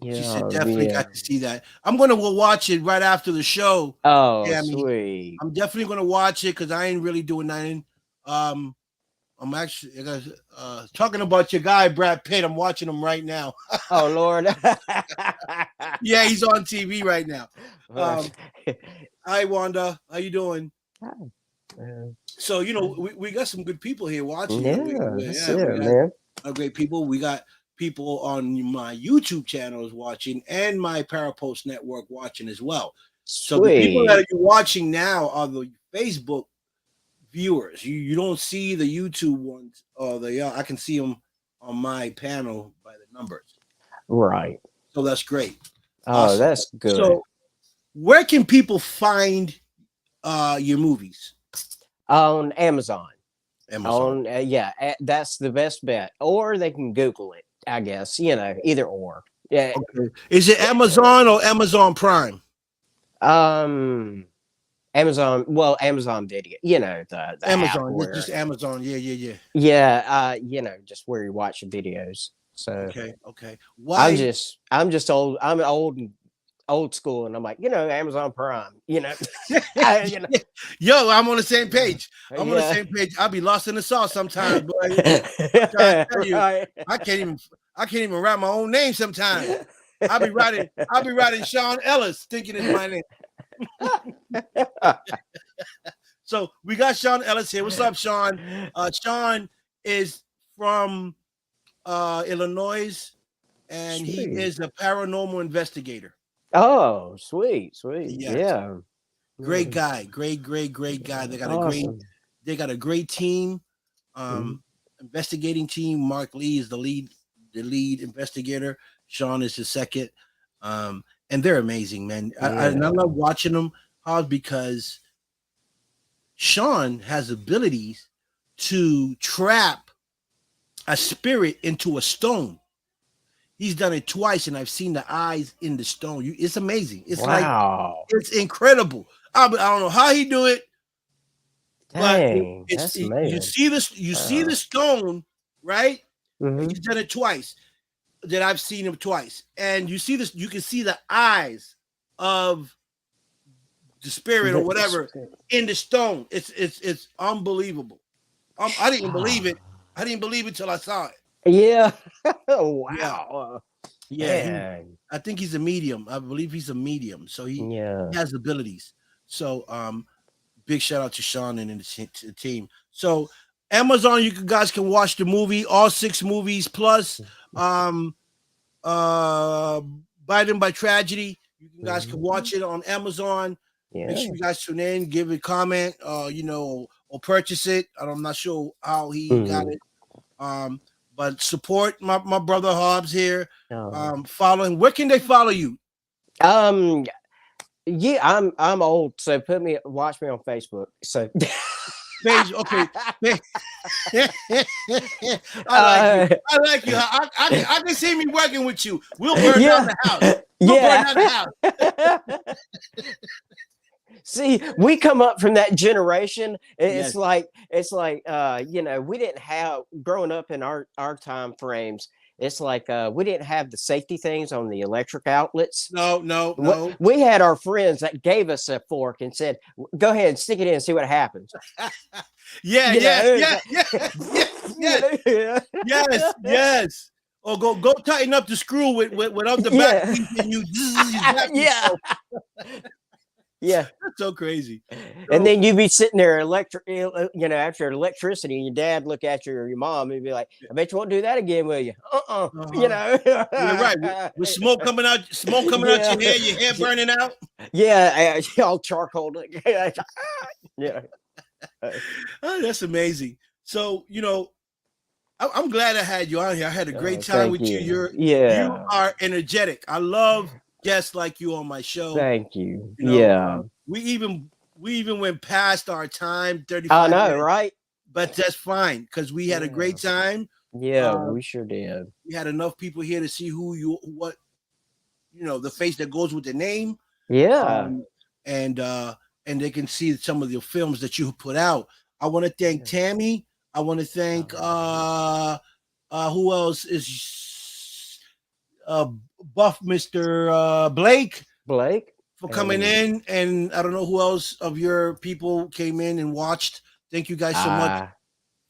Yeah, She said definitely got to see that. I'm gonna watch it right after the show. Oh, Tammy. sweet. I'm definitely gonna watch it because I ain't really doing nothing. I'm actually talking about your guy Brad Pitt. I'm watching him right now. Oh Lord. Yeah, he's on TV right now. Hi Wanda, how you doing? So we got some good people here watching. Yeah, we man. got great people. We got people on my YouTube channels watching and my Parapost network watching as well. So the people that are watching now are the Facebook viewers. You don't see the YouTube ones, or I can see them on my panel by the numbers. Right. So that's great. Oh, awesome. That's good. So where can people find your movies? On Amazon. Amazon. That's the best bet. Or they can Google it, I guess. Either or. Yeah. Okay. Is it Amazon or Amazon Prime? Amazon. Well, Amazon Video. The Amazon. app Just Amazon. Yeah. Yeah. Just where you watch the videos. So okay. Why? I'm just old. I'm old school, and I'm like, Amazon Prime. Yo, I'm on the same page. On the same page. I'll be lost in the sauce sometimes, boy. I'm trying to tell you, I can't even write my own name sometimes. I'll be writing Sean Ellis, thinking it's my name. So we got Sean Ellis here. What's up, Sean? Sean is from Illinois, and he is a paranormal investigator. Oh, sweet. Yeah. Great guy. Great guy. They got a great team. Investigating team. Mark Lee is the lead investigator. Sean is the second. And they're amazing, man. I love watching them, Hobbs, because Sean has abilities to trap a spirit into a stone. He's done it twice, and I've seen the eyes in the stone. It's amazing. It's it's incredible. I don't know how he do it. Dang, that's amazing. You see the stone, right? Mm-hmm. He's done it twice. That I've seen him twice, and you see this. You can see the eyes of the spirit or whatever in the stone. It's unbelievable. I didn't believe it. I didn't believe it till I saw it. Yeah. Wow. Yeah. I think he's a medium. I believe he's a medium. So he has abilities. So big shout out to Sean and the team. So Amazon, you guys can watch the movie, all 6 movies plus Biden by Tragedy. You guys can watch it on Amazon. Yeah. Make sure you guys tune in, give a comment, or purchase it. I'm not sure how he got it. But support my brother Hobbs here. Following. Where can they follow you? Yeah, I'm old, so watch me on Facebook. So page, okay. I like you. I can see me working with you. We'll burn down the house. Burn down the house. See, we come up from that generation. It's like we didn't have, growing up in our time frames. It's like we didn't have the safety things on the electric outlets. No. We had our friends that gave us a fork and said, "Go ahead and stick it in and see what happens." Yes. Or go tighten up the screw with up the back and you. Yeah, that's so crazy. And then you'd be sitting there after electricity, and your dad look at you or your mom and be like, "I bet you won't do that again, will you?" You're right. With smoke coming out your hair burning out. Yeah, all charcoal. Yeah. Oh, that's amazing. So I'm glad I had you on here. I had a great time Thank with you. you. You Yeah. are energetic. I love guests like you on my show. Thank you. You know, Yeah. we even went past our time, I 35 know, minutes, right? but that's fine because we had a Yeah. great time. Yeah, Uh, we sure did. we had enough people here to see what the face that goes with the name, Yeah. um, and they can see some of the films that you put out. I want to thank Yeah. Tammy. I want to thank who else is uh Buff Mr. Blake Blake for coming and in, and I don't know who else of your people came in and watched. Thank you guys so much for I don't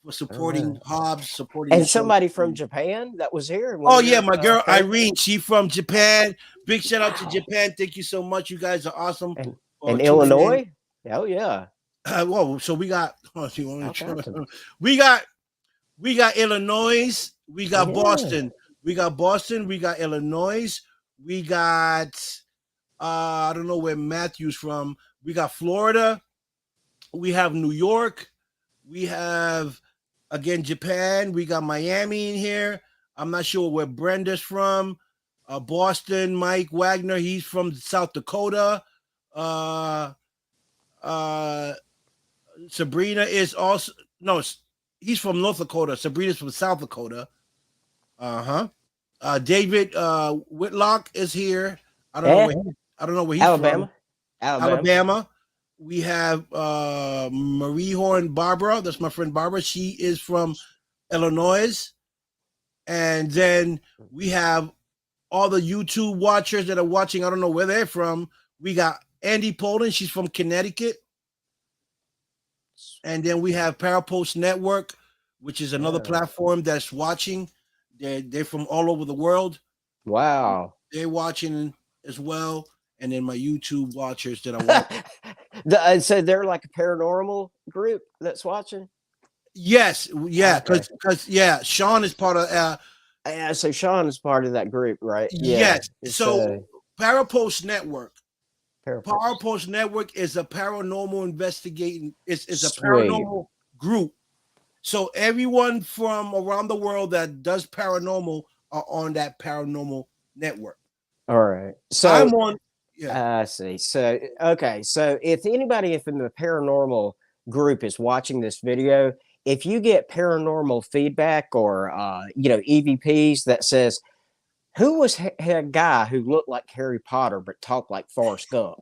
know. supporting Hobbs, supporting the And show. somebody from Japan that was here. One Oh of yeah, your my girl friends. Irene. She from Japan. Big shout out to Wow. Japan. Thank you so much. You guys are awesome And for tuning in. Illinois. Oh yeah. Whoa, so we got. Oh, you want All to kinds of. we got Illinois. We got Yeah. Boston. We got Boston. We got Illinois. We got I don't know where Matthew's from. We got Florida. We have New York. We have again Japan. We got Miami in here. I'm not sure where Brenda's from. Boston, Mike Wagner. He's from South Dakota. Uh, uh, Sabrina is also no. He's from North Dakota. Sabrina's from South Dakota. Uh-huh. David Whitlock is here. I don't know Eh, where I don't know where he's Alabama. from. Alabama. Alabama. We have Marie Horn Barbara. That's my friend Barbara. She is from Illinois. And then we have all the YouTube watchers that are watching. I don't know where they're from. We got Andy Poland. She's from Connecticut. And then we have Parapost Network, which is another platform that's watching. They're from all over the world. Wow. They're watching as well. And then my YouTube watchers that I watch. So they're like a paranormal group that's watching. Yes, yeah, Okay. because Sean is part of Yeah, so Sean is part of that group, right? Yeah. yes. So Parapost Network. Parapost. Parapost Network is a paranormal investigating. It's a Sweet. paranormal group. So everyone from around the world that does paranormal are on that paranormal network. All right. So I'm on. Yeah. I see. So okay. So if anybody from the paranormal group is watching this video, if you get paranormal feedback or EVPs that says, who was a guy who looked like Harry Potter but talked like Forrest Gump?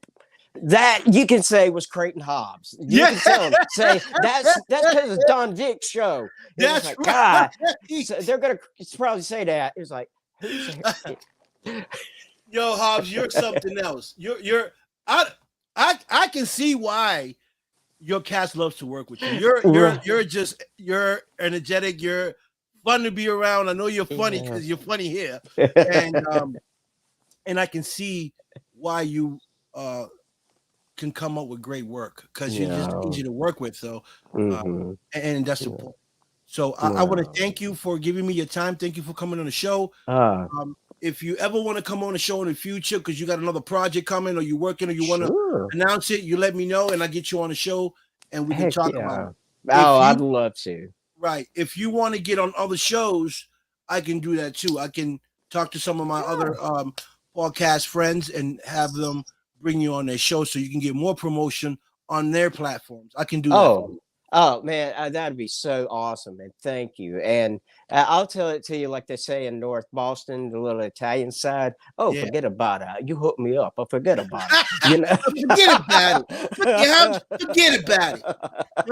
That you can say was Creighton Hobbs. You can tell them, say that's because it's Don Dick's show. That's like, right. God. So they're gonna probably say that. It was like, who's Yo, Hobbs, you're something else. I can see why your cast loves to work with you. You're energetic. You're fun to be around. I know you're funny because you're funny here, and I can see why you can come up with great work because you're just easy to work with. So, and that's important. So I want to thank you for giving me your time. Thank you for coming on the show. If you ever want to come on the show in the future because you got another project coming or you're working or you want to announce it, you let me know and I get you on the show and we can talk about it. I'd love to. Right. If you want to get on other shows, I can do that too. I can talk to some of my other podcast friends and have them bring you on their show so you can get more promotion on their platforms. I can do that. Oh man, that'd be so awesome, man. Thank you. And I'll tell it to you like they say in North Boston, the little Italian side. Oh, forget about it. You hook me up. I'll forget about it. You know, forget about it. Forget about it.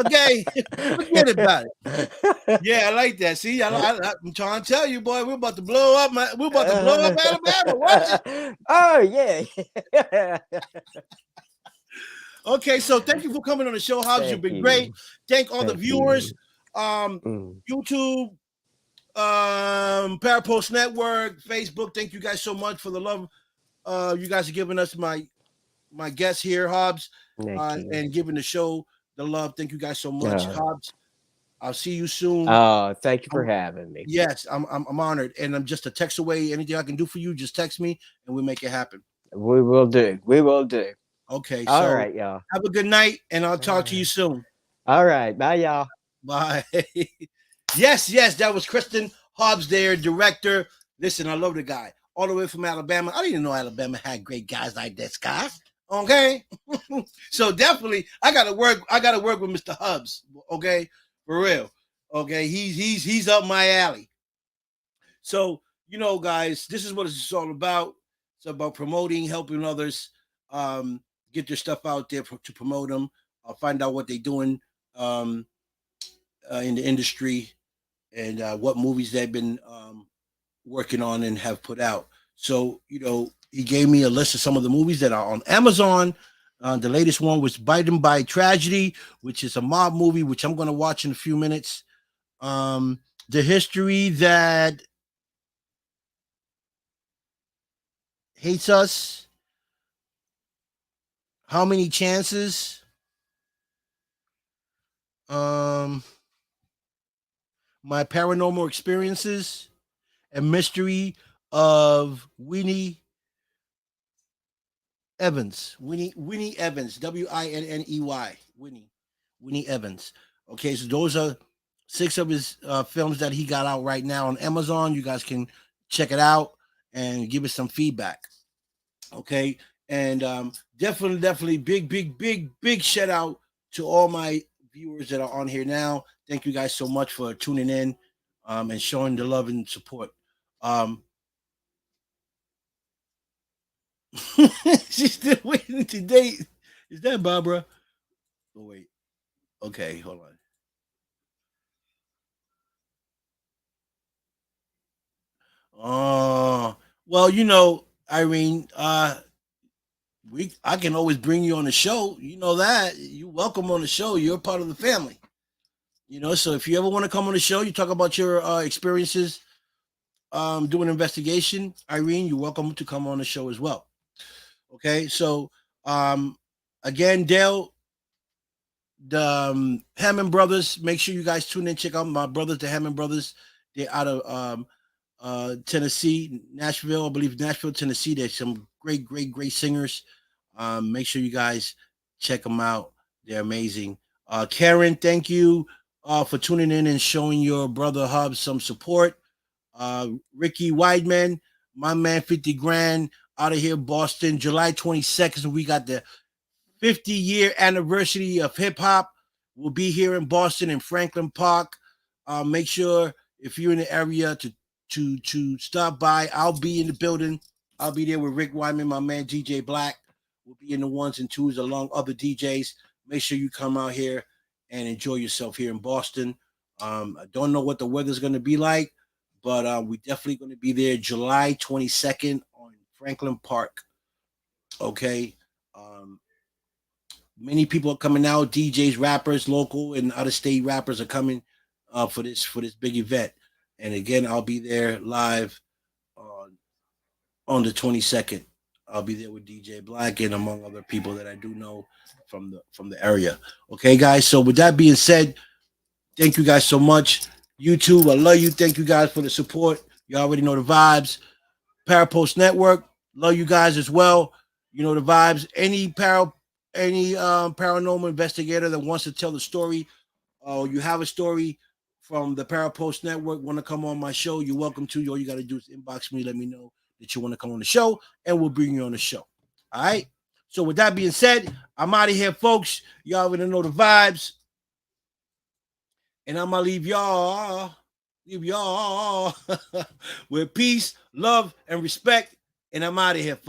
Okay, forget about it. Yeah, I like that. See, I'm trying to tell you, boy, we're about to blow up. We're about to blow up Alabama. Watch it. Oh yeah. Okay, so thank you for coming on the show, Hobbs. You've been great. Thank all the viewers. YouTube, Parapost Network, Facebook. Thank you guys so much for the love. You guys are giving us my guest here, Hobbs, and giving the show the love. Thank you guys so much, Hobbs. I'll see you soon. Thank you for having me. Yes, I'm honored, and I'm just a text away. Anything I can do for you, just text me, and we'll make it happen. We will do. We will do. Okay. All so right, y'all. Have a good night, and I'll talk to you soon. All right. Bye, y'all. Bye. Yes, that was Creighton Hobbs, their director. Listen, I love the guy. All the way from Alabama. I didn't even know Alabama had great guys like this guy. Okay. So definitely I gotta work with Mr. Hobbs. Okay, for real. Okay, he's up my alley. So, guys, this is what it's all about. It's about promoting, helping others, um, get their stuff out there to promote them, find out what they're doing um, in the industry, and what movies they've been working on and have put out. So, he gave me a list of some of the movies that are on Amazon. The latest one was Biden by Tragedy, which is a mob movie, which I'm going to watch in a few minutes. The history that hates us. How many chances? Um, my paranormal experiences, a mystery of Winnie Evans, Winney, Winnie Evans. Okay, so those are six of his films that he got out right now on Amazon. You guys can check it out and give us some feedback. Okay, and definitely big shout out to all my viewers that are on here now. Thank you guys so much for tuning in and showing the love and support. um she's still waiting to date. Is that Barbara? Oh wait, okay, hold on. Oh, well, Irene, I can always bring you on the show. You know that. You're welcome on the show. You're part of the family. So if you ever want to come on the show, you talk about your experiences doing investigation, Irene, you're welcome to come on the show as well. Okay, so um, again, Dale, the Hammond brothers, make sure you guys tune in, check out my brothers, the Hammond brothers. They're out of Tennessee, Nashville, I believe Nashville, Tennessee. There's some great singers. Make sure you guys check them out. They're amazing. Karen, thank you for tuning in and showing your brother Hub some support. Ricky Weidman, my man, 50 grand out of here, Boston, July 22nd. We got the 50-year anniversary of hip hop. We'll be here in Boston in Franklin Park. Make sure if you're in the area to stop by. I'll be in the building. I'll be there with Rick Wyman, my man DJ Black. We'll be in the ones and twos along other DJs. Make sure you come out here and enjoy yourself here in Boston. I don't know what the weather's going to be like, but we definitely going to be there July 22nd on Franklin Park. Okay. Um, Many people are coming out. DJs, rappers, local and out of state rappers are coming for this big event. And again, I'll be there live on the 22nd. I'll be there with DJ Black and among other people that I do know from the area. Okay, guys. So with that being said, thank you guys so much. YouTube, I love you. Thank you guys for the support. You already know the vibes. Parapost Network, love you guys as well. You know the vibes. Any paranormal investigator that wants to tell the story, or you have a story from the Parapost Network, want to come on my show, you're welcome to. All you got to do is inbox me, let me know that you want to come on the show, and we'll bring you on the show. All right. So with that being said, I'm out of here, folks. Y'all already know the vibes, and I'm gonna leave y'all with peace, love, and respect. And I'm out of here, folks.